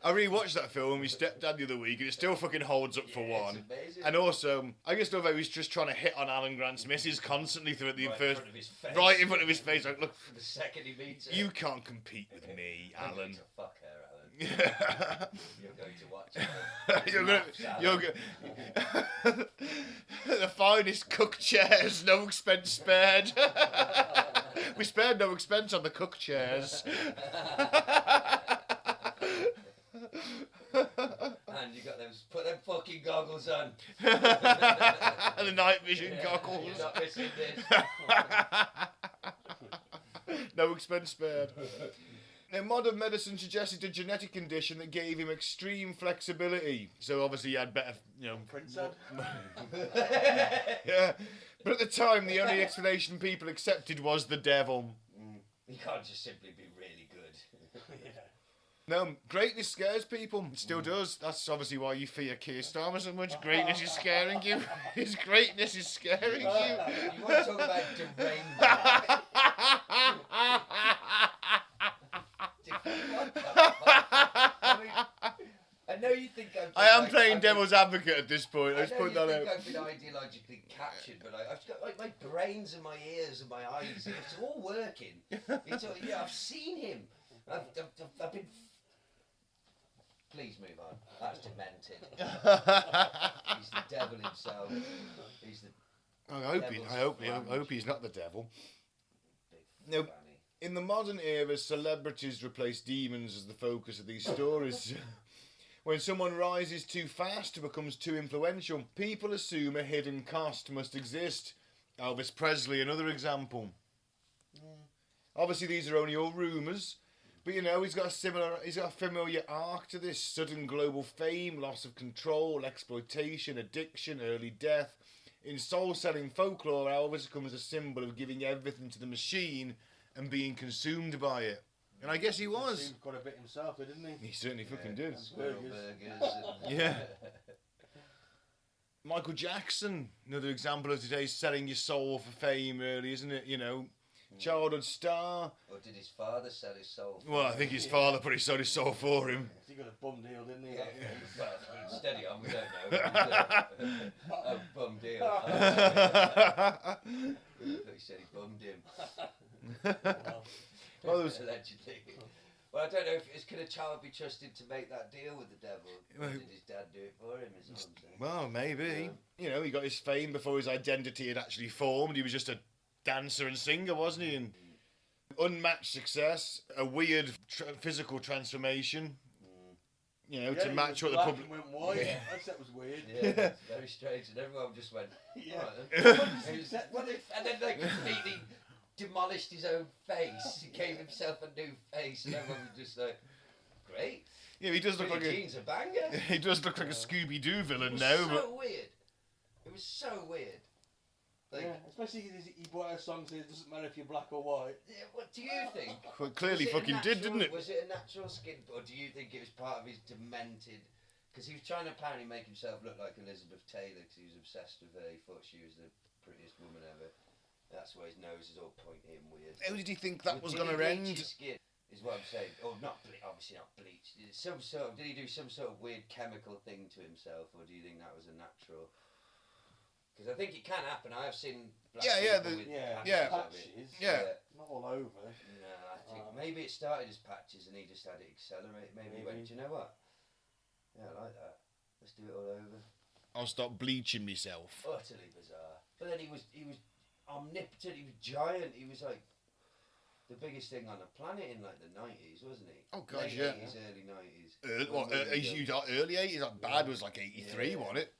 Speaker 1: I rewatched that film with my stepdad the other week and it still fucking holds up for
Speaker 3: Yeah,
Speaker 1: one.
Speaker 3: it's amazing.
Speaker 1: And also, I just love how he's just trying to hit on Alan Grant's missus constantly throughout the
Speaker 3: Right in
Speaker 1: first...
Speaker 3: front of his face.
Speaker 1: Right in front of his face. Like, look,
Speaker 3: The second he meets her.
Speaker 1: you can't compete with me,
Speaker 3: I'm going
Speaker 1: Alan.
Speaker 3: to fuck her, Alan. You're going to watch her.
Speaker 1: you're the finest cook chairs, no expense spared. We spared no expense on the cook chairs.
Speaker 3: And you got those, put them fucking goggles on.
Speaker 1: The night vision
Speaker 3: You're
Speaker 1: goggles.
Speaker 3: not missing this.
Speaker 1: No expense spared. Now, modern medicine suggested a genetic condition that gave him extreme flexibility. So obviously he had better,
Speaker 2: Prince had.
Speaker 1: Yeah. But at the time, the only explanation people accepted was the devil.
Speaker 3: You can't just simply be really good.
Speaker 2: Yeah.
Speaker 1: No, greatness scares people. It still does. That's obviously why you fear Keir Starmer so much. Greatness is scaring you. His greatness is scaring you.
Speaker 3: You want to talk about derangement? What the fuck? I mean, I know you think
Speaker 1: I am playing devil's advocate at this point. I just point that out.
Speaker 3: I've been ideologically captured, but I've got like my brains and my ears and my eyes. It's all working. It's all, yeah, I've seen him. I've been. Please move on. That's demented. He's the devil himself. He's the.
Speaker 1: I hope he's not the devil.
Speaker 3: Big
Speaker 1: No.
Speaker 3: fanny.
Speaker 1: In the modern era, celebrities replace demons as the focus of these stories. When someone rises too fast or becomes too influential, people assume a hidden cost must exist. Elvis Presley, another example. Obviously, these are only all rumours, but he's got a familiar arc to this: sudden global fame, loss of control, exploitation, addiction, early death. In soul-selling folklore, Elvis becomes a symbol of giving everything to the machine and being consumed by it. And I guess he was.
Speaker 2: Seemed quite a bit himself, didn't he?
Speaker 1: He certainly fucking did.
Speaker 3: Squirrel
Speaker 2: Burgers.
Speaker 3: burgers. And
Speaker 1: Yeah. Michael Jackson, another example of today's selling your soul for fame, really, isn't it? Childhood star.
Speaker 3: Or did his father sell his soul?
Speaker 1: Well, I think his father probably sold his soul for him.
Speaker 2: He got a bum deal, didn't he?
Speaker 3: Yeah, well, steady on, we don't know. Oh, bum deal. I thought he said he bummed him.
Speaker 1: Well, there was-
Speaker 3: Allegedly. Well, I don't know if can a child be trusted to make that deal with the devil? Or did his dad do it for him? Is what I'm saying.
Speaker 1: Well, maybe. He got his fame before his identity had actually formed. He was just a dancer and singer, wasn't he? And unmatched success, a weird physical transformation. To match what the public.
Speaker 2: Went white.
Speaker 3: Yeah.
Speaker 2: That was weird.
Speaker 3: Yeah, it's very strange, and everyone just went.
Speaker 2: Yeah.
Speaker 3: What if? And then they completely demolished his own face. He gave himself a new face, and everyone was just like, "Great."
Speaker 1: Yeah, he does look like
Speaker 3: Jean's a banger.
Speaker 1: He does look like a Scooby-Doo villain
Speaker 3: It was
Speaker 1: now,
Speaker 3: so
Speaker 1: but
Speaker 3: weird. It was so weird. Like,
Speaker 2: Yeah, especially because he brought out a song saying it doesn't matter if you're black or white.
Speaker 3: yeah, what do you think?
Speaker 1: well, clearly
Speaker 3: Was it a
Speaker 1: fucking did,
Speaker 3: natural-
Speaker 1: didn't it?
Speaker 3: Was it a natural skin, or do you think it was part of his demented because he was trying to apparently make himself look like Elizabeth Taylor because he was obsessed with her. He thought she was the prettiest woman ever. That's why his nose is all pointy and weird.
Speaker 1: How did he think that was
Speaker 3: Did
Speaker 1: going to
Speaker 3: he bleach
Speaker 1: end?
Speaker 3: his skin, is what I'm saying. Or not, obviously not bleach. Did he do some sort of weird chemical thing to himself, or do you think that was a natural? Because I think it can happen. I have seen black people with patches.
Speaker 2: Not all over.
Speaker 3: No, I think maybe it started as patches and he just had it accelerate. Maybe he went, do you know what? Yeah, I like that. Let's do it all over.
Speaker 1: I'll stop bleaching myself.
Speaker 3: Utterly bizarre. But then he was omnipotent. He was giant. He was like the biggest thing on the planet in like the 90s, wasn't he?
Speaker 1: Oh god,
Speaker 3: Late
Speaker 1: yeah.
Speaker 3: 80s, early 90s.
Speaker 1: Early 80s? Like bad was like 83, wasn't it?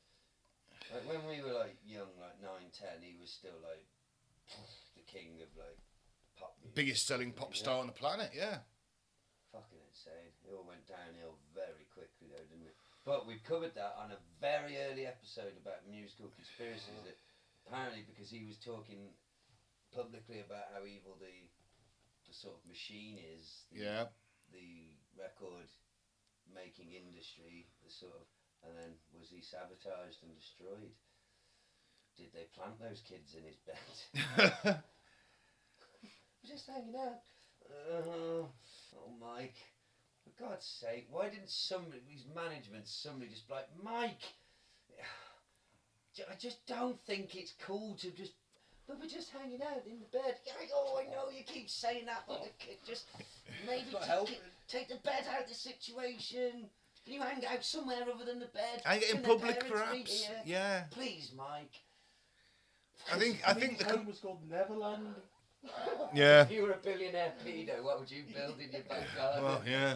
Speaker 3: Like when we were like young, like 9, 10, he was still like the king of like pop music.
Speaker 1: Biggest selling pop star on the planet, yeah.
Speaker 3: Fucking insane. It all went downhill very quickly though, didn't it? But we covered that on a very early episode about musical conspiracies. That apparently because he was talking publicly about how evil the sort of machine is. The record making industry, the sort of. And then, was he sabotaged and destroyed? Did they plant those kids in his bed? Just hanging out. Oh, Mike. For God's sake, why didn't somebody, his management, somebody just be like, Mike, I just don't think it's cool to just, but we're just hanging out in the bed. Oh, I know you keep saying that, but just maybe take the bed out of the situation. Can you hang out somewhere other than the bed?
Speaker 1: Hang it in public, perhaps. Yeah.
Speaker 3: Please, Mike.
Speaker 1: I think the
Speaker 2: home was called Neverland.
Speaker 1: Yeah.
Speaker 3: If you were a billionaire pedo, what would you build in your back garden?
Speaker 1: Well, yeah.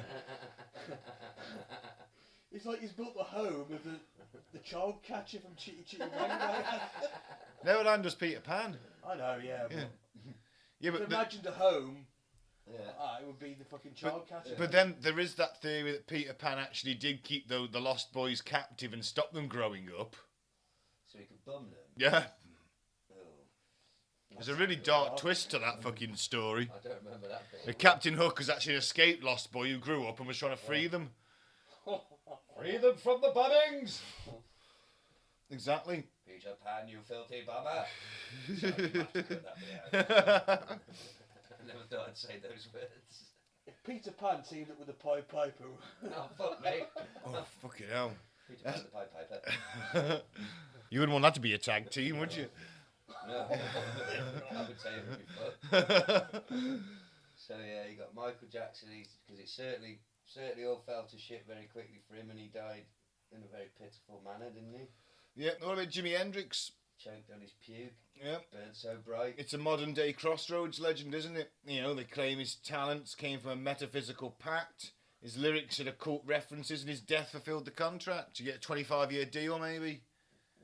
Speaker 2: It's like he's built the home of the child catcher from Chitty Chitty Bang Bang.
Speaker 1: Neverland was Peter Pan.
Speaker 2: I know, yeah.
Speaker 1: Yeah, but
Speaker 2: imagined a home.
Speaker 3: Yeah.
Speaker 2: It would be the fucking child catcher.
Speaker 1: But then there is that theory that Peter Pan actually did keep the lost boys captive and stop them growing up.
Speaker 3: So he could bum them?
Speaker 1: Yeah.
Speaker 3: Oh.
Speaker 1: There's a really dark twist to that fucking story.
Speaker 3: I don't remember that bit.
Speaker 1: Captain Hook is actually an escaped lost boy who grew up and was trying to free them.
Speaker 3: Free them from the bummings!
Speaker 1: Exactly.
Speaker 3: Peter Pan, you filthy bummer! I never thought I'd say those words.
Speaker 2: If Peter Pan teamed up with the Pied Piper...
Speaker 3: Oh, fuck me.
Speaker 1: Oh, fucking hell.
Speaker 3: Peter Pan, the Pied Piper.
Speaker 1: You wouldn't want that to be a tag team, would you?
Speaker 3: No. I would say it would be fun. So, yeah, you got Michael Jackson, because it certainly all fell to shit very quickly for him, and he died in a very pitiful manner, didn't he?
Speaker 1: Yeah, what about Jimi Hendrix?
Speaker 3: Choked on his puke.
Speaker 1: Yeah.
Speaker 3: Burned so bright.
Speaker 1: It's a modern day Crossroads legend, isn't it? You know, they claim his talents came from a metaphysical pact. His lyrics had occult references and his death fulfilled the contract. You get a 25-year deal, maybe?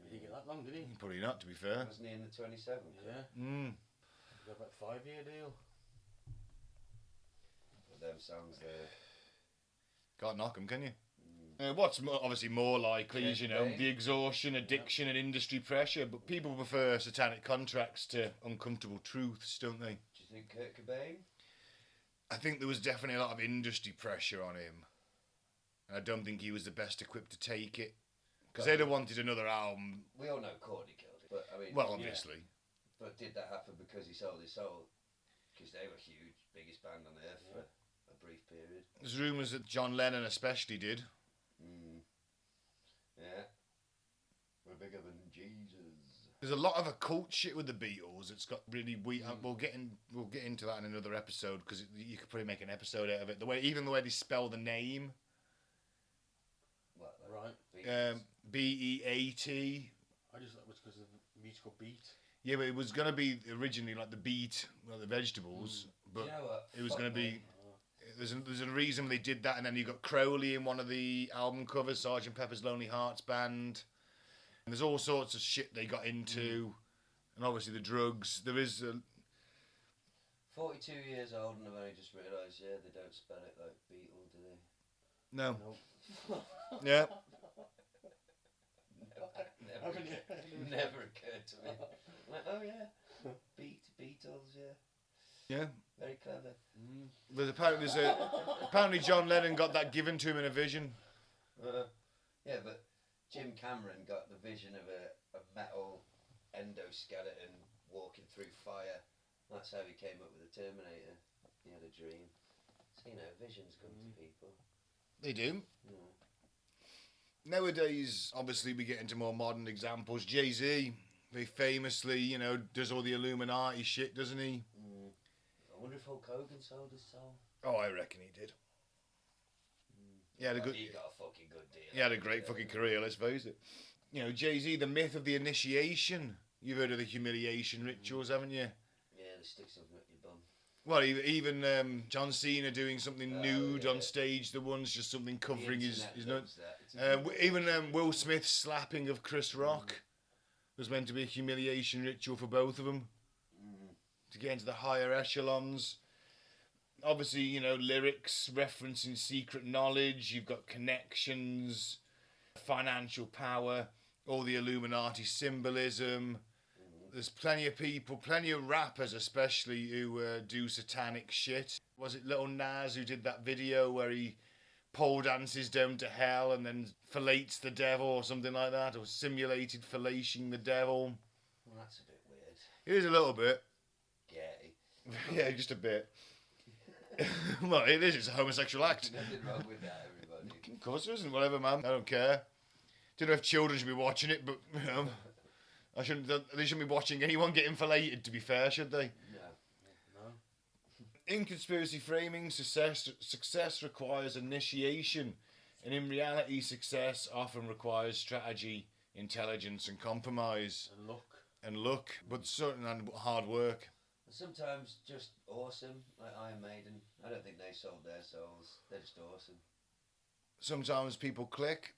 Speaker 2: He didn't get that long, did he?
Speaker 1: Probably not, to be fair.
Speaker 3: Wasn't he in the 27th?
Speaker 2: Yeah. He got about a 5-year deal.
Speaker 3: But them songs there.
Speaker 1: Can't knock them, can you? What's obviously more likely is, you know, the exhaustion, addiction and industry pressure, but people prefer satanic contracts to uncomfortable truths, don't they?
Speaker 3: Do you think Kurt Cobain?
Speaker 1: I think there was definitely a lot of industry pressure on him. And I don't think he was the best equipped to take it. Because they'd have wanted another album.
Speaker 3: We all know Courtney killed it, but I mean...
Speaker 1: Well, obviously.
Speaker 3: Yeah. But did that happen because he sold his soul? Because they were huge, biggest band on earth for a brief period.
Speaker 1: There's rumours that John Lennon especially did.
Speaker 3: Yeah. We're bigger than Jesus.
Speaker 1: There's a lot of occult shit with the Beatles. It's got really weird. We'll get into that in another episode because you could probably make an episode out of it. The way they spell the name.
Speaker 3: What?
Speaker 2: Right.
Speaker 1: B-E-A-T.
Speaker 2: I just thought it was because of the musical beat.
Speaker 1: Yeah, but it was gonna be originally like the beet, like the vegetables. But
Speaker 3: you know what?
Speaker 1: it was gonna be. There's a reason they did that, and then you got Crowley in one of the album covers, Sgt. Pepper's Lonely Hearts Band. And there's all sorts of shit they got into, and obviously the drugs. There is
Speaker 3: 42 years old, and I've only just realised, they don't spell it like Beetle, do they?
Speaker 1: no.
Speaker 2: Nope.
Speaker 1: Yeah.
Speaker 3: Never occurred to me. Like, oh yeah, Beatles, yeah.
Speaker 1: Yeah.
Speaker 3: Very clever.
Speaker 1: But apparently John Lennon got that given to him in a vision.
Speaker 3: Yeah, but Jim Cameron got the vision of a metal endoskeleton walking through fire. That's how he came up with the Terminator. He had a dream. So, visions come to people.
Speaker 1: They do.
Speaker 3: Mm.
Speaker 1: Nowadays, obviously, we get into more modern examples. Jay-Z, very famously, does all the Illuminati shit, doesn't he?
Speaker 3: Mm. I wonder if Hulk Hogan sold his soul.
Speaker 1: Oh, I reckon he did. He had a good.
Speaker 3: He got a fucking good deal.
Speaker 1: He had a great fucking career. Let's face it. Jay-Z, the myth of the initiation. You've heard of the humiliation rituals, haven't you?
Speaker 3: Yeah, they stick something up your bum.
Speaker 1: Well, even John Cena doing something nude
Speaker 3: yeah.
Speaker 1: on stage. The one's just something covering his
Speaker 3: loves
Speaker 1: nose. Even Will Smith's slapping of Chris Rock was meant to be a humiliation ritual for both of them to get into the higher echelons. Obviously, lyrics referencing secret knowledge. You've got connections, financial power, all the Illuminati symbolism. There's plenty of people, plenty of rappers especially, who do satanic shit. Was it Lil Nas who did that video where he pole dances down to hell and then filletes the devil or something like that, or simulated filleting the devil?
Speaker 3: Well, that's a bit weird.
Speaker 1: It is a little bit.
Speaker 3: Gay.
Speaker 1: Yeah, just a bit. Well, it is. It's a homosexual act.
Speaker 3: Nothing wrong with that, everybody.
Speaker 1: Of course there isn't. Whatever, man. I don't care. Don't know if children should be watching it, but they shouldn't be watching anyone getting filleted. To be fair, should they?
Speaker 3: No.
Speaker 1: In conspiracy framing, success requires initiation, and in reality, success often requires strategy, intelligence, and compromise.
Speaker 2: And luck.
Speaker 1: And luck, but certain and hard work.
Speaker 3: Sometimes just awesome, like Iron Maiden. I don't think they sold their souls. They're just awesome.
Speaker 1: Sometimes people click.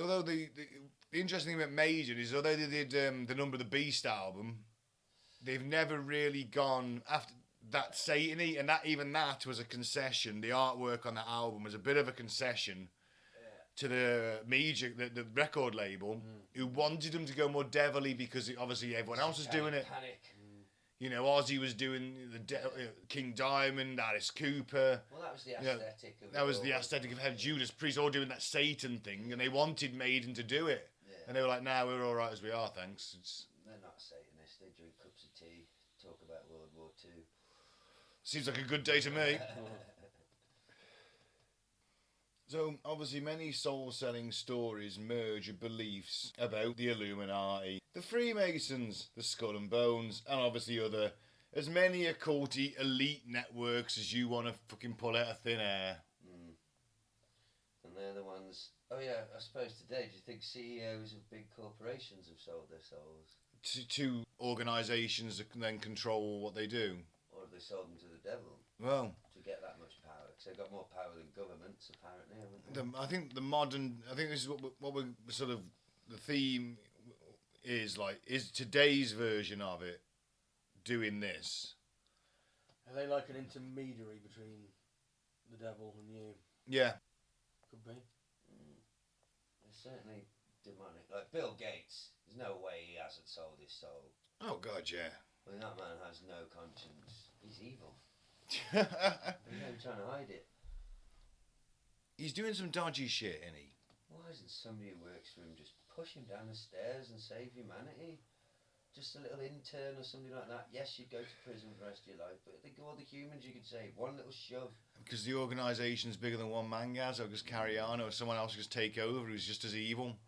Speaker 1: Although the interesting thing about Maiden is, although they did the Number of the Beast album, they've never really gone after that Satany, and that was a concession. The artwork on that album was a bit of a concession to the the record label, who wanted them to go more devilly because obviously everyone else was doing it.
Speaker 3: Panic.
Speaker 1: Ozzy was doing the King Diamond, Alice Cooper.
Speaker 3: Well, that was the aesthetic of it.
Speaker 1: That was the aesthetic of having Judas Priest all doing that Satan thing, and they wanted Maiden to do it.
Speaker 3: Yeah.
Speaker 1: And they were like, "Nah, we're all right as we are, thanks."
Speaker 3: They're not Satanists. They drink cups of tea, talk about World War II.
Speaker 1: Seems like a good day to me. So, obviously, many soul-selling stories merge with beliefs about the Illuminati, the Freemasons, the Skull and Bones, and obviously as many occulty elite networks as you want to fucking pull out of thin air.
Speaker 3: And they're the ones... Oh yeah, I suppose today, do you think CEOs of big corporations have sold their souls?
Speaker 1: To organisations that can then control what they do.
Speaker 3: Or have they sold them to the devil?
Speaker 1: Well...
Speaker 3: To get that much power? Because they've got more power than governments, apparently, haven't they?
Speaker 1: I think this is what we're sort of... The theme is today's version of it doing this.
Speaker 2: Are they like an intermediary between the devil and you?
Speaker 1: Yeah.
Speaker 2: Could be.
Speaker 3: They're certainly demonic. Like Bill Gates, there's no way he hasn't sold his soul.
Speaker 1: Oh, God, yeah.
Speaker 3: I mean, that man has no conscience. He's evil. He's not trying to hide it.
Speaker 1: He's doing some dodgy shit, isn't he?
Speaker 3: Why isn't somebody who works for him just push him down the stairs and save humanity? Just a little intern or something like that. Yes, you'd go to prison for the rest of your life, but think of all the humans you could save. One little shove. Because
Speaker 1: the organisation's bigger than one man, guys. I'll just carry on, or someone else will just take over who's just as evil.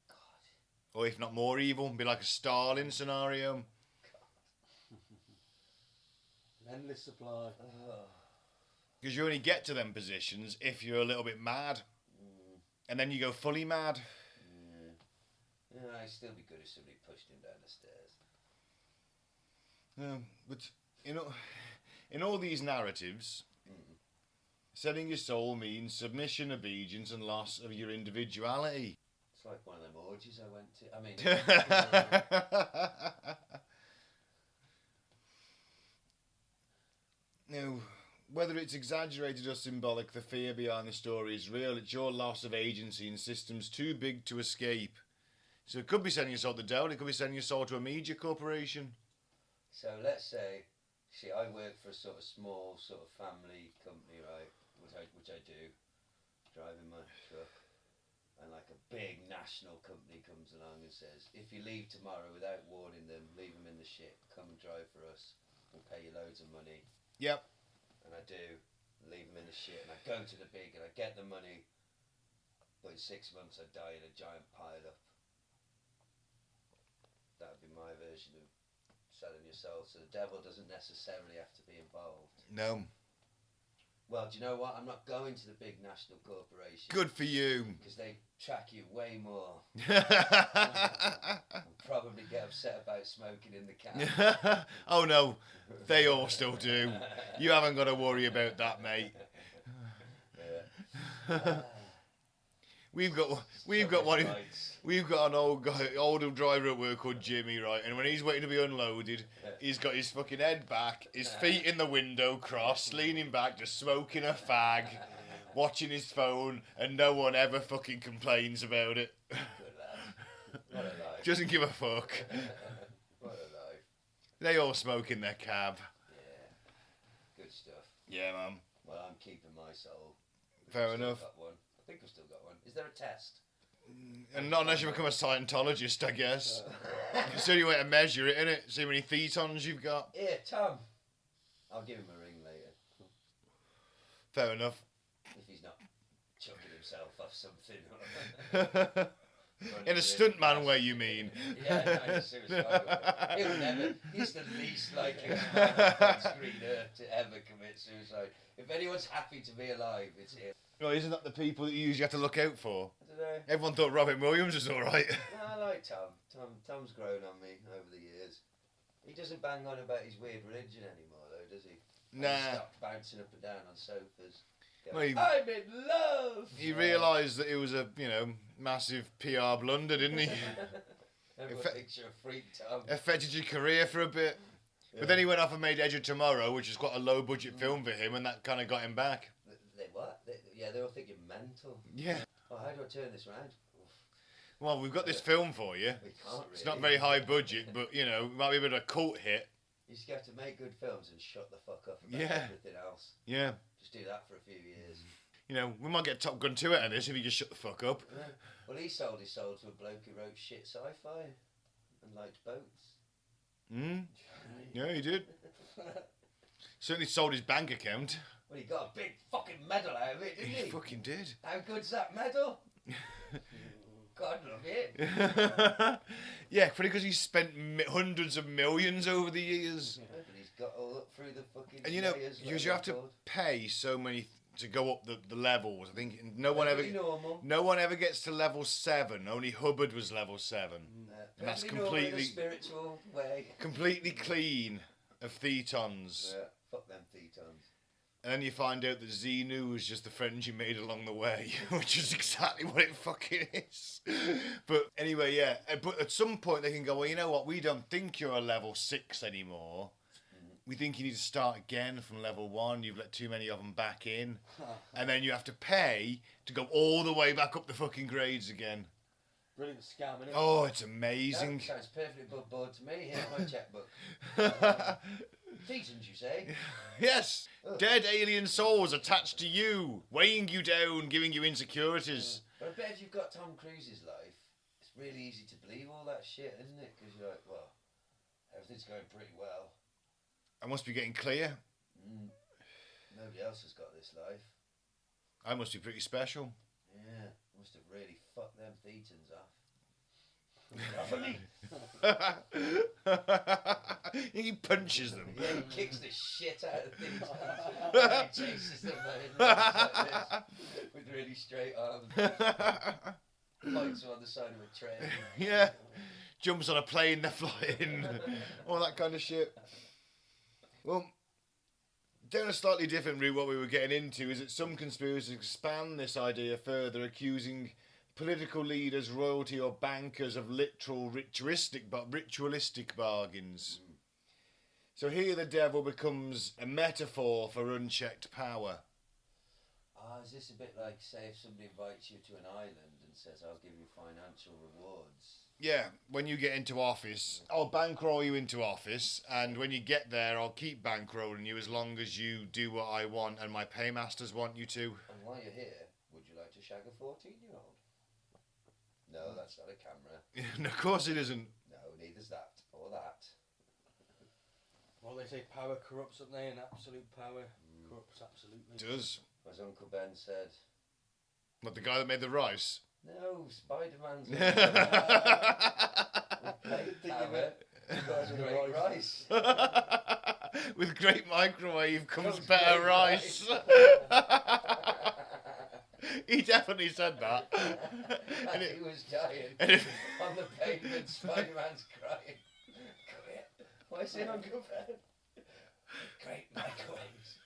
Speaker 3: God.
Speaker 1: Or if not more evil, be like a Stalin scenario.
Speaker 2: Endless supply.
Speaker 1: Because you only get to them positions if you're a little bit mad. And then you go fully mad.
Speaker 3: Yeah, it'd still be good if somebody pushed him down the stairs.
Speaker 1: Yeah, but in all these narratives, selling your soul means submission, obedience, and loss of your individuality.
Speaker 3: It's like one of them orgies I went to.
Speaker 1: Now, whether it's exaggerated or symbolic, the fear behind the story is real. It's your loss of agency in systems too big to escape. So it could be selling your soul to the devil, it could be selling your soul to a media corporation.
Speaker 3: So let's say, I work for a sort of small sort of family company, right? Which I do, driving my truck. and like a big national company comes along and says, if you leave tomorrow without warning them, leave them in the ship, come and drive for us, we'll pay you loads of money.
Speaker 1: Yep.
Speaker 3: And I do, leave them in the shit, and I go to the big and I get the money, but in 6 months I die in a giant pile up. That would be my version of selling your soul. So the devil doesn't necessarily have to be involved.
Speaker 1: No.
Speaker 3: Well, do you know what? I'm not going to the big national corporation.
Speaker 1: Good for you.
Speaker 3: Because they track you way more. I'll probably get upset about smoking in the can.
Speaker 1: Oh no, they all still do. You haven't got to worry about that, mate.
Speaker 3: Yeah.
Speaker 1: We've got an older driver at work called Jimmy, right? And when he's waiting to be unloaded, he's got his fucking head back, his feet in the window crossed, leaning back, just smoking a fag, watching his phone, and no one ever fucking complains about it.
Speaker 3: Good lad. What a life.
Speaker 1: Doesn't give a fuck.
Speaker 3: What a life.
Speaker 1: They all smoke in their cab.
Speaker 3: Yeah. Good stuff.
Speaker 1: Yeah, man.
Speaker 3: Well, I'm keeping my soul.
Speaker 1: Fair
Speaker 3: I've still
Speaker 1: enough.
Speaker 3: got one. I think I've still got one. Is there a test?
Speaker 1: And not unless you become a Scientologist, I guess. It's the only way to measure it, isn't it? See how many thetons you've got.
Speaker 3: Here, Tom. I'll give him a ring later.
Speaker 1: Fair enough.
Speaker 3: If he's not chucking himself off something.
Speaker 1: In a stuntman way, you mean?
Speaker 3: Yeah, no, he's suicidal. He'll never. He's the least likely man on screen earth to ever commit suicide. If anyone's happy to be alive, it's him.
Speaker 1: Well, isn't that the people that you usually have to look out for?
Speaker 3: I don't know.
Speaker 1: Everyone thought Robin Williams was alright.
Speaker 3: No, I like Tom. Tom's grown on me over the years. He doesn't bang on about his weird religion anymore, though, does he?
Speaker 1: Nah.
Speaker 3: He stopped bouncing up and down on sofas.
Speaker 1: Well,
Speaker 3: I'm in love!
Speaker 1: He realised that it was a, massive PR blunder, didn't he?
Speaker 3: Everyone thinks you're a freak, Tom.
Speaker 1: Affected your career for a bit. Yeah. But then he went off and made Edge of Tomorrow, which is quite a low-budget film for him, and that kind of got him back.
Speaker 3: They what? They all think you're mental.
Speaker 1: Yeah.
Speaker 3: Oh, how do I turn this round?
Speaker 1: Well, we've got this film for you.
Speaker 3: We can't really.
Speaker 1: It's not very high budget, but, it might be a bit of a cult hit.
Speaker 3: You just have to make good films and shut the fuck up about everything else.
Speaker 1: Yeah.
Speaker 3: Just do that for a few years.
Speaker 1: We might get Top Gun 2 out of this if you just shut the fuck up.
Speaker 3: Yeah. Well, he sold his soul to a bloke who wrote shit sci-fi and liked boats.
Speaker 1: Yeah, he did. Certainly sold his bank account.
Speaker 3: Well, he got a big fucking medal out of it, didn't he?
Speaker 1: He fucking did.
Speaker 3: How good's that medal? God love it.
Speaker 1: Yeah, probably because he's spent hundreds of millions over the years.
Speaker 3: Yeah, but he's got all up through the fucking
Speaker 1: And
Speaker 3: layers,
Speaker 1: because you have to pay so many to go up the levels. I think no one ever gets to level 7. Only Hubbard was level 7. And that's completely
Speaker 3: spiritual way.
Speaker 1: Completely clean of thetons.
Speaker 3: Yeah, fuck them thetons.
Speaker 1: And then you find out that Xenu was just the friends you made along the way, which is exactly what it fucking is. But anyway, yeah. But at some point they can go, well, you know what? We don't think you're a level 6 anymore. We think you need to start again from level 1. You've let too many of them back in. And then you have to pay to go all the way back up the fucking grades again.
Speaker 2: Brilliant scam, innit?
Speaker 1: Oh, it's amazing.
Speaker 3: That sounds perfectly above board to me. Here's my checkbook. Thetons, you say?
Speaker 1: Yes. Dead alien souls attached to you, weighing you down, giving you insecurities.
Speaker 3: But I bet if you've got Tom Cruise's life, it's really easy to believe all that shit, isn't it? Because you're like, well, everything's going pretty well.
Speaker 1: I must be getting clear.
Speaker 3: Nobody else has got this life.
Speaker 1: I must be pretty special.
Speaker 3: Yeah, must have really fucked them thetons off.
Speaker 1: He punches them.
Speaker 3: Yeah, he kicks the shit out of thetons. He chases them like this, with really straight arms. Fights them on the side of a train.
Speaker 1: Yeah. Jumps on a plane, they're flying. All that kind of shit. Well, down a slightly different route, what we were getting into is that some conspiracies expand this idea further, accusing political leaders, royalty or bankers of literal ritualistic bargains. So here the devil becomes a metaphor for unchecked power.
Speaker 3: Is this a bit like, say, if somebody invites you to an island and says, I'll give you financial rewards?
Speaker 1: Yeah, when you get into office, I'll bankroll you into office, and when you get there, I'll keep bankrolling you as long as you do what I want and my paymasters want you to.
Speaker 3: And while you're here, would you like to shag a 14-year-old? No, that's not a camera.
Speaker 1: And of course it isn't.
Speaker 3: No, neither's that or that.
Speaker 2: Well, they say power corrupts, don't they? And absolute power corrupts absolutely.
Speaker 1: It does.
Speaker 3: As Uncle Ben said.
Speaker 1: What, the guy that made the rice?
Speaker 3: No, Spider-Man's great rice.
Speaker 1: With great microwave comes better
Speaker 3: great
Speaker 1: rice. He definitely said that.
Speaker 3: And he was dying on the pavement. Spider-Man's crying. Come here. What is it, Uncle Ben? Great microwaves.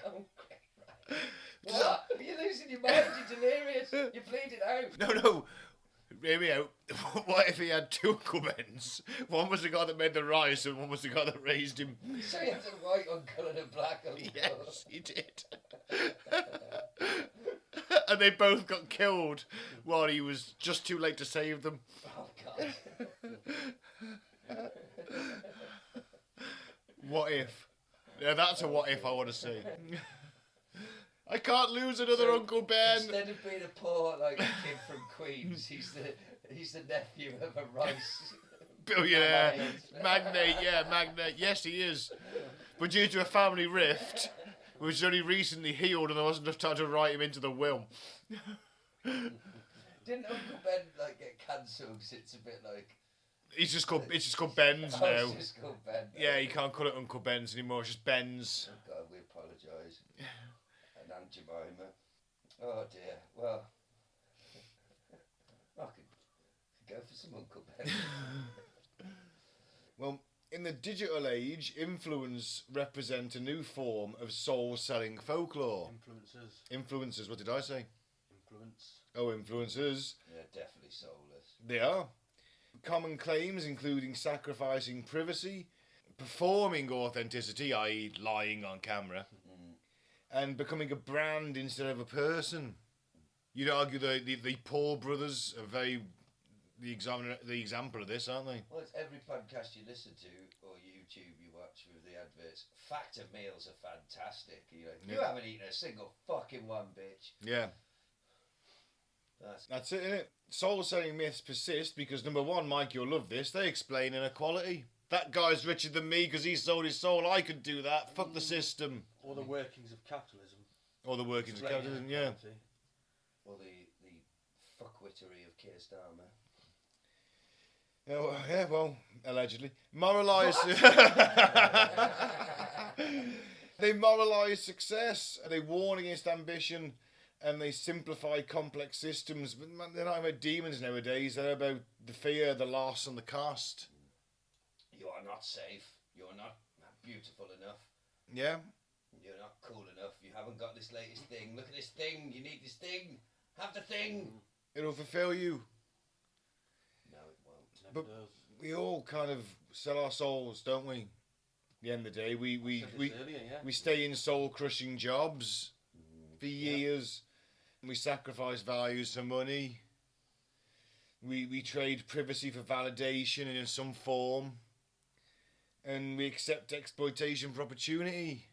Speaker 3: Come, great rice. What? You're losing your mind. You're delirious. You're bleeding out.
Speaker 1: No. Hear me out. What if he had two Uncle Bens? One was the guy that made the rice and one was the guy that raised him.
Speaker 3: So you had a white uncle and a black uncle.
Speaker 1: Yes, he did. And they both got killed while he was just too late to save them.
Speaker 3: Oh, God.
Speaker 1: What if? Yeah, that's a what if I want to see. I can't lose another Uncle Ben.
Speaker 3: Instead of being a poor like kid from Queens, he's the nephew of a rice
Speaker 1: Billionaire, magnate, yes he is. But due to a family rift, which was only recently healed and there wasn't enough time to write him into the will.
Speaker 3: Didn't Uncle Ben like get cancelled? Cause it's a bit like.
Speaker 1: It's just called Ben's now.
Speaker 3: It's just called Ben.
Speaker 1: Yeah, you can't call it Uncle Ben's anymore. It's just Ben's.
Speaker 3: Oh God, we apologise. And Aunt Jemima. Oh dear. Well, I could go for some Uncle Ben.
Speaker 1: Well, in the digital age, influence represent a new form of soul-selling folklore. Influencers, what did I say? Oh, influencers.
Speaker 3: They're definitely soulless.
Speaker 1: They are. Common claims including sacrificing privacy, performing authenticity, i.e. lying on camera, and becoming a brand instead of a person. You'd argue the Paul brothers are the example of this, aren't they?
Speaker 3: Well, it's every podcast you listen to or YouTube you watch with the adverts. Factor meals are fantastic. You haven't eaten a single fucking one, bitch.
Speaker 1: Yeah. That's it, innit? Soul-selling myths persist because, number one, Mike, you'll love this, they explain inequality. That guy's richer than me because he sold his soul. I could do that. Fuck the system.
Speaker 2: Or the workings of capitalism.
Speaker 1: Or the workings of capitalism, yeah.
Speaker 3: Or the fuckwittery of Keir Starmer.
Speaker 1: Yeah, well, allegedly. Moralise... They moralise success. They warn against ambition. And they simplify complex systems. But they're not about demons nowadays. They're about the fear, the loss, and the cost.
Speaker 3: You are not safe. You are not beautiful enough.
Speaker 1: Yeah.
Speaker 3: You're not cool enough. You haven't got this latest thing. Look at this thing. You need this thing. Have the thing.
Speaker 1: It'll fulfill you.
Speaker 3: No, it won't.
Speaker 1: But we all kind of sell our souls, don't we? At the end of the day, we stay in soul-crushing jobs for years. We sacrifice values for money. We trade privacy for validation in some form. And we accept exploitation for opportunity.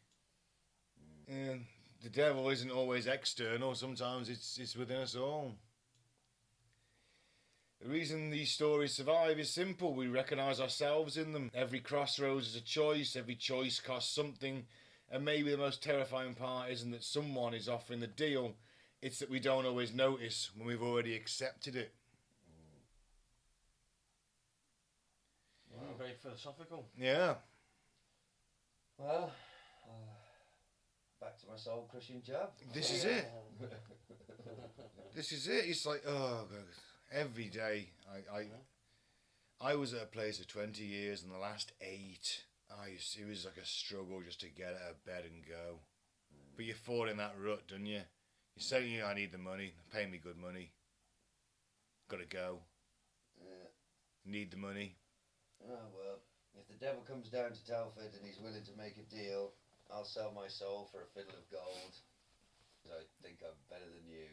Speaker 1: And the devil isn't always external. Sometimes it's within us all. The reason these stories survive is simple. We recognise ourselves in them. Every crossroads is a choice. Every choice costs something. And maybe the most terrifying part isn't that someone is offering the deal. It's that we don't always notice when we've already accepted it.
Speaker 2: Wow, very philosophical.
Speaker 1: Yeah.
Speaker 3: Well, back to my soul-crushing job.
Speaker 1: This is it. This is it. It's like, oh, God. Every day. I was at a place of 20 years, and the last 8, it was like a struggle just to get out of bed and go. But you fall in that rut, don't you? You're saying, I need the money. Pay me good money. Gotta go. Need the money.
Speaker 3: Oh, well, if the devil comes down to Telford and he's willing to make a deal, I'll sell my soul for a fiddle of gold. I think I'm better than you.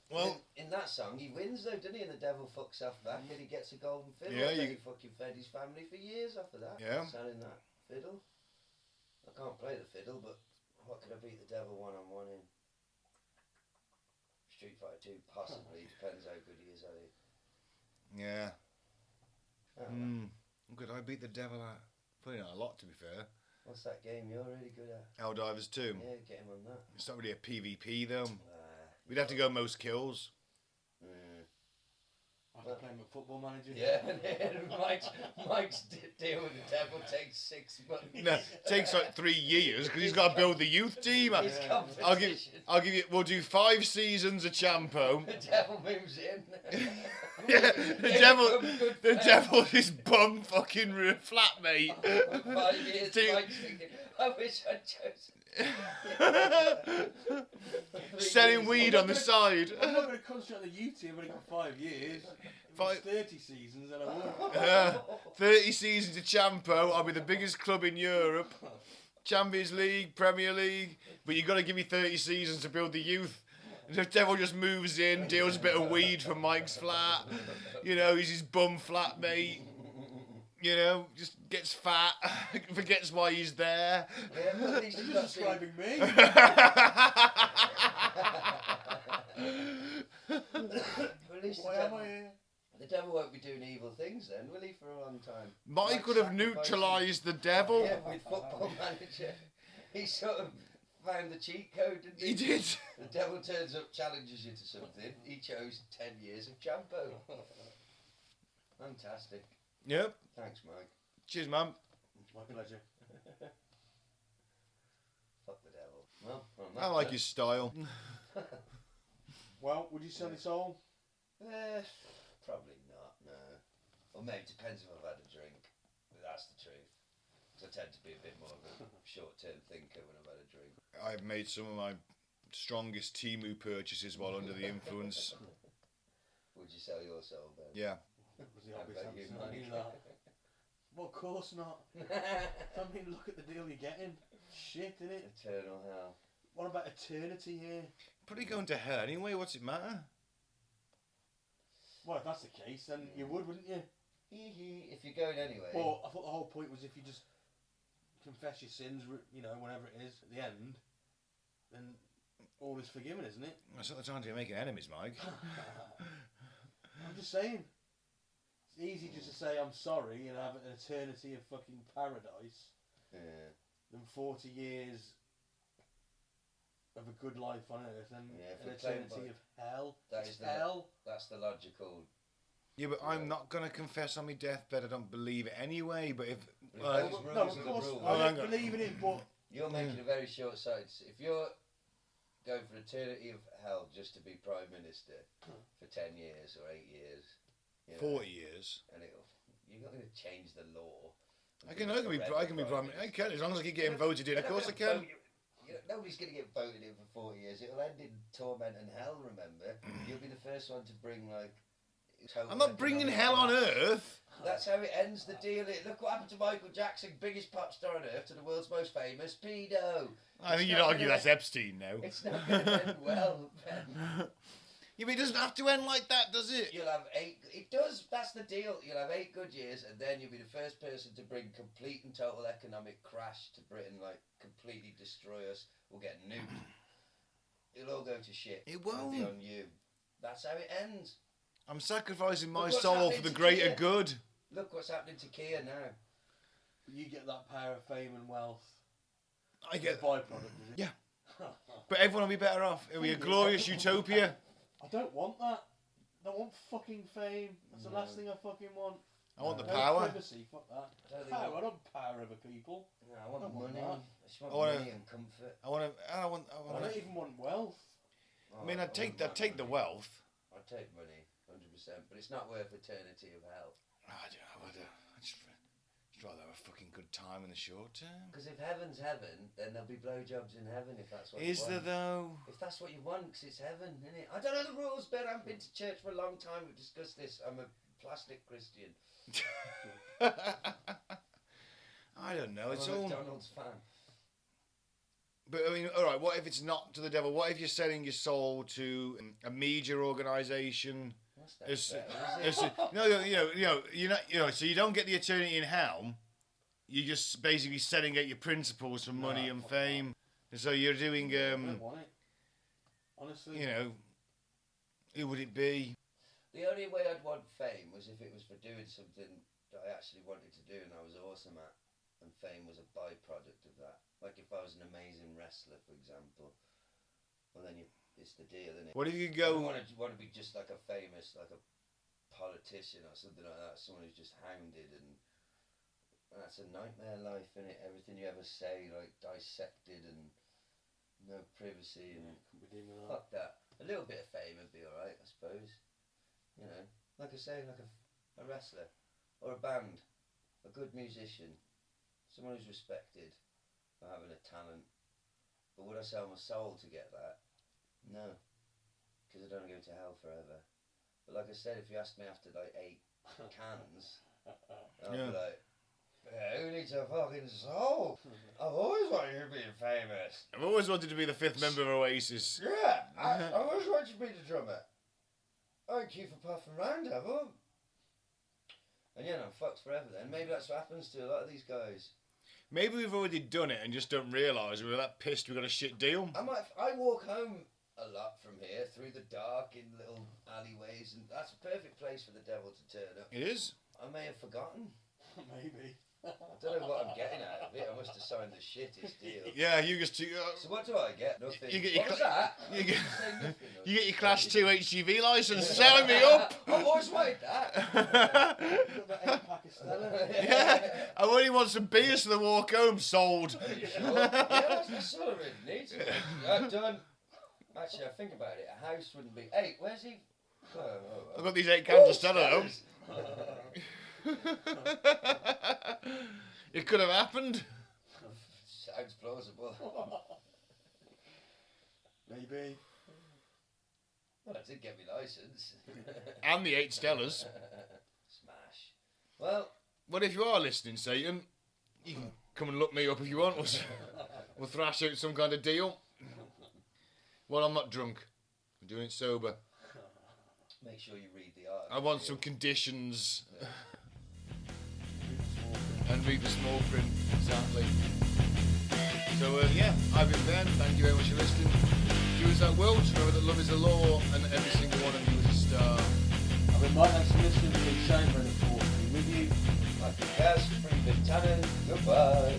Speaker 1: Well,
Speaker 3: in that song, he wins though, doesn't he? And the devil fucks off back and he gets a golden fiddle.
Speaker 1: Yeah,
Speaker 3: and he fucking fed his family for years after that.
Speaker 1: Yeah.
Speaker 3: Selling that fiddle. I can't play the fiddle, but what could I beat the devil one-on-one in? Street Fighter 2, possibly. Depends how good he is at it.
Speaker 1: Yeah.
Speaker 3: Oh,
Speaker 1: Good, I beat the devil at. Probably not a lot, to be fair.
Speaker 3: what's that game you're really good at?
Speaker 1: Helldivers 2.
Speaker 3: Yeah, get him on that.
Speaker 1: It's not really a PvP, though.
Speaker 3: Nah.
Speaker 1: We'd have to go most kills.
Speaker 2: I can play him at Football Manager.
Speaker 3: Yeah, and Mike's deal with the devil takes 6 months.
Speaker 1: No, it takes like 3 years because he's got to build the youth team.
Speaker 3: His competition.
Speaker 1: I'll give you. We'll do 5 seasons of Champo.
Speaker 3: The devil moves in.
Speaker 1: Yeah, the devil is bum fucking flatmate.
Speaker 3: 5 years.
Speaker 1: Dude.
Speaker 3: Mike's thinking, I wish I'd chosen.
Speaker 1: Selling weed on the side.
Speaker 2: I'm not going to concentrate on the youth team. I've only got 5 years. If it was 30 seasons, then I would.
Speaker 1: 30 seasons of Champo. I'll be the biggest club in Europe. Champions League, Premier League. But you've got to give me 30 seasons to build the youth. The devil just moves in, deals a bit of weed from Mike's flat. You know, he's his bum flatmate. You know, just gets fat, forgets why he's there.
Speaker 3: Yeah, but at least
Speaker 2: You're
Speaker 3: he's
Speaker 2: just
Speaker 3: not
Speaker 2: describing me.
Speaker 3: At least
Speaker 2: Why am I here?
Speaker 3: the devil won't be doing evil things then, will he, for a long time?
Speaker 1: Mike could have neutralised the devil.
Speaker 3: Yeah, with Football Manager. He sort of found the cheat code, didn't he?
Speaker 1: He did.
Speaker 3: The devil turns up, challenges you to something. He chose 10 years of Champo. Fantastic.
Speaker 1: Yep.
Speaker 3: Thanks, Mike.
Speaker 1: Cheers, man.
Speaker 2: My pleasure.
Speaker 3: Fuck the devil. Well, on
Speaker 1: I
Speaker 3: that
Speaker 1: like
Speaker 3: note-
Speaker 1: his style.
Speaker 2: Well, would you sell your soul?
Speaker 3: Probably not, no. Or maybe it depends if I've had a drink. But that's the truth. Because I tend to be a bit more of a short-term thinker when I've had a drink.
Speaker 1: I've made some of my strongest Timu purchases while under the influence.
Speaker 3: Would you sell your soul then?
Speaker 1: Yeah.
Speaker 2: That was the
Speaker 3: I
Speaker 2: obvious
Speaker 3: bet you
Speaker 2: answer. I
Speaker 3: might.
Speaker 2: knew that. Well, of course not. I mean, look at the deal you're getting. Shit, innit?
Speaker 3: Eternal hell.
Speaker 2: What about eternity here?
Speaker 1: Probably going to hell anyway, what's it matter?
Speaker 2: Well, if that's the case, then you would, wouldn't you?
Speaker 3: If you're going anyway.
Speaker 2: Well, I thought the whole point was if you just confess your sins, you know, whenever it is, at the end, then all is forgiven, isn't it?
Speaker 1: That's not the time to be making enemies, Mike.
Speaker 2: I'm just saying. It's easy just to say I'm sorry and have an eternity of fucking paradise
Speaker 3: Yeah.
Speaker 2: than 40 years of a good life on earth and
Speaker 3: Yeah, if
Speaker 2: an
Speaker 3: we're playing
Speaker 2: eternity
Speaker 3: by-
Speaker 2: of hell.
Speaker 3: That
Speaker 2: It's
Speaker 3: is the-
Speaker 2: hell.
Speaker 3: That's the logical.
Speaker 1: Yeah, but I'm not going to confess on my deathbed. I don't believe it anyway, but if...
Speaker 3: Well,
Speaker 2: No,
Speaker 3: rules
Speaker 2: of
Speaker 3: are the
Speaker 2: course,
Speaker 3: rules.
Speaker 1: Oh,
Speaker 2: I
Speaker 1: hang
Speaker 2: don't
Speaker 1: on.
Speaker 2: believe in it, but
Speaker 3: You're making a very short sighted. If you're going for eternity of hell just to be Prime Minister for 10 years or 8 years, you know,
Speaker 1: 40 years.
Speaker 3: and you're not going to change the law.
Speaker 1: I can be prime. I can, as long as I keep getting voted in. Of course I can.
Speaker 3: Nobody's going to get voted in for 4 years. It'll end in torment and hell, remember? You'll be the first one to bring, like... total
Speaker 1: I'm not bringing
Speaker 3: economic
Speaker 1: hell on
Speaker 3: collapse.
Speaker 1: Earth.
Speaker 3: That's how it ends the deal. Look what happened to Michael Jackson, biggest pop star on earth, to the world's most famous pedo.
Speaker 1: I think
Speaker 3: It's
Speaker 1: you'd
Speaker 3: not
Speaker 1: argue
Speaker 3: gonna-
Speaker 1: that's Epstein now.
Speaker 3: It's not going to end well, Ben.
Speaker 1: Yeah, but it doesn't have to end like that, does it?
Speaker 3: You'll have 8. It does. That's the deal. You'll have 8 good years, and then you'll be the first person to bring complete and total economic crash to Britain, like completely destroy us. We'll get nuked. It'll all go to shit.
Speaker 1: It
Speaker 3: It'll be
Speaker 1: won't.
Speaker 3: on you. That's how it ends.
Speaker 1: I'm sacrificing my
Speaker 3: Look what's
Speaker 1: soul
Speaker 3: happening
Speaker 1: for the
Speaker 3: to
Speaker 1: greater
Speaker 3: Kia.
Speaker 1: good.
Speaker 3: Look what's happening to Kia now.
Speaker 2: you get that power of fame and wealth.
Speaker 1: I get
Speaker 2: a byproduct, is it?
Speaker 1: Yeah. But everyone will be better off. It'll be a glorious utopia.
Speaker 2: I don't want that. I don't want fucking fame. That's the last thing I fucking want.
Speaker 1: I want the
Speaker 2: No
Speaker 1: power.
Speaker 2: privacy, fuck that.
Speaker 3: I don't think
Speaker 2: Power, I don't power over people.
Speaker 3: No, I want
Speaker 2: I want
Speaker 3: money.
Speaker 2: that.
Speaker 3: I just want
Speaker 1: I wanna-
Speaker 3: money and comfort.
Speaker 1: I want.
Speaker 2: I don't even want wealth.
Speaker 3: Oh,
Speaker 1: I mean, I'd take the wealth.
Speaker 3: I'd take money, 100%. But it's not worth eternity of hell.
Speaker 1: I don't know. I'd just rather have a fucking good time in the short term.
Speaker 3: Because if heaven's heaven, then there'll be blowjobs in heaven if that's what
Speaker 1: Is
Speaker 3: you
Speaker 1: there
Speaker 3: want.
Speaker 1: though?
Speaker 3: If that's what you want, because it's heaven, isn't it? I don't know the rules, Ben. I haven't been to church for a long time. We've discussed this. I'm a plastic Christian.
Speaker 1: I don't know. It's
Speaker 3: I'm a
Speaker 1: all.
Speaker 3: McDonald's fan.
Speaker 1: But I mean, all right. What if it's not to the devil? What if you're selling your soul to a media organisation?
Speaker 3: That's
Speaker 1: It's-
Speaker 3: better, is it?
Speaker 1: So you don't get the eternity in hell. You're just basically selling out your principles for money and fame. And so you're doing,
Speaker 2: I don't want it. Honestly.
Speaker 1: you know, Who would it be?
Speaker 3: The only way I'd want fame was if it was for doing something that I actually wanted to do and I was awesome at, and fame was a byproduct of that. Like if I was an amazing wrestler, for example, well then it's the deal, isn't it?
Speaker 1: What if you
Speaker 3: I
Speaker 1: go?
Speaker 3: don't want to be just like a famous, like a politician or something like that, someone who's just hounded, and that's a nightmare life, innit? Everything you ever say, like, dissected and no privacy, and fuck that. A little bit of fame would be alright, I suppose. You know, like I say, like a wrestler, or a band, a good musician, someone who's respected for having a talent. But would I sell my soul to get that? No, because I don't want to go to hell forever. But like I said, if you asked me after like 8 cans, I'd be like, yeah, who needs a fucking soul? I've always wanted to be famous.
Speaker 1: I've always wanted to be the 5th member of Oasis.
Speaker 3: Yeah, I always wanted to be the drummer. Thank you for puffing round, Devil. And yeah, I'm fucked forever then. Maybe that's what happens to a lot of these guys.
Speaker 1: Maybe we've already done it and just don't realise we were that pissed we got a shit deal.
Speaker 3: I walk home a lot from here, through the dark, in little alleyways, and that's a perfect place for the devil to turn up.
Speaker 1: It is?
Speaker 3: I may have forgotten.
Speaker 2: Maybe.
Speaker 3: I don't know what I'm getting out of it. I must have signed the shittest deal.
Speaker 1: Yeah, you just...
Speaker 3: So what do I get? Nothing.
Speaker 1: You get
Speaker 3: What was that?
Speaker 1: You get,
Speaker 3: Nothing,
Speaker 1: you get your Class 2 HGV licence. Sign me up!
Speaker 3: I've always wanted that.
Speaker 2: Got that 8-pack of Stella.
Speaker 1: Yeah, I only want some beers for the walk home. Sold.
Speaker 3: Are you sure? Yeah, that's sort of really neat. I've done... Actually, I think about it. A house wouldn't be... Hey, where's he?
Speaker 1: I've got these 8 cans of Stella at home. It could have happened.
Speaker 3: Sounds plausible.
Speaker 2: Maybe.
Speaker 3: Well, I did get my licence.
Speaker 1: And the 8 Stellas.
Speaker 3: Smash. Well,
Speaker 1: Well, if you are listening, Satan, you can come and look me up if you want. We'll thrash out some kind of deal. Well, I'm not drunk. I'm doing it sober.
Speaker 3: make sure you read the article.
Speaker 1: I want some conditions. And read the small print, exactly. So, yeah, I've been Ben. Thank you very much for listening. Do as that will. Remember that love is the law, and every single one of you is a star.
Speaker 2: I've been Mike. Thanks for listening. We've been Shane. Ready for be with you.
Speaker 3: Like the gas, free Big Tannen. Goodbye.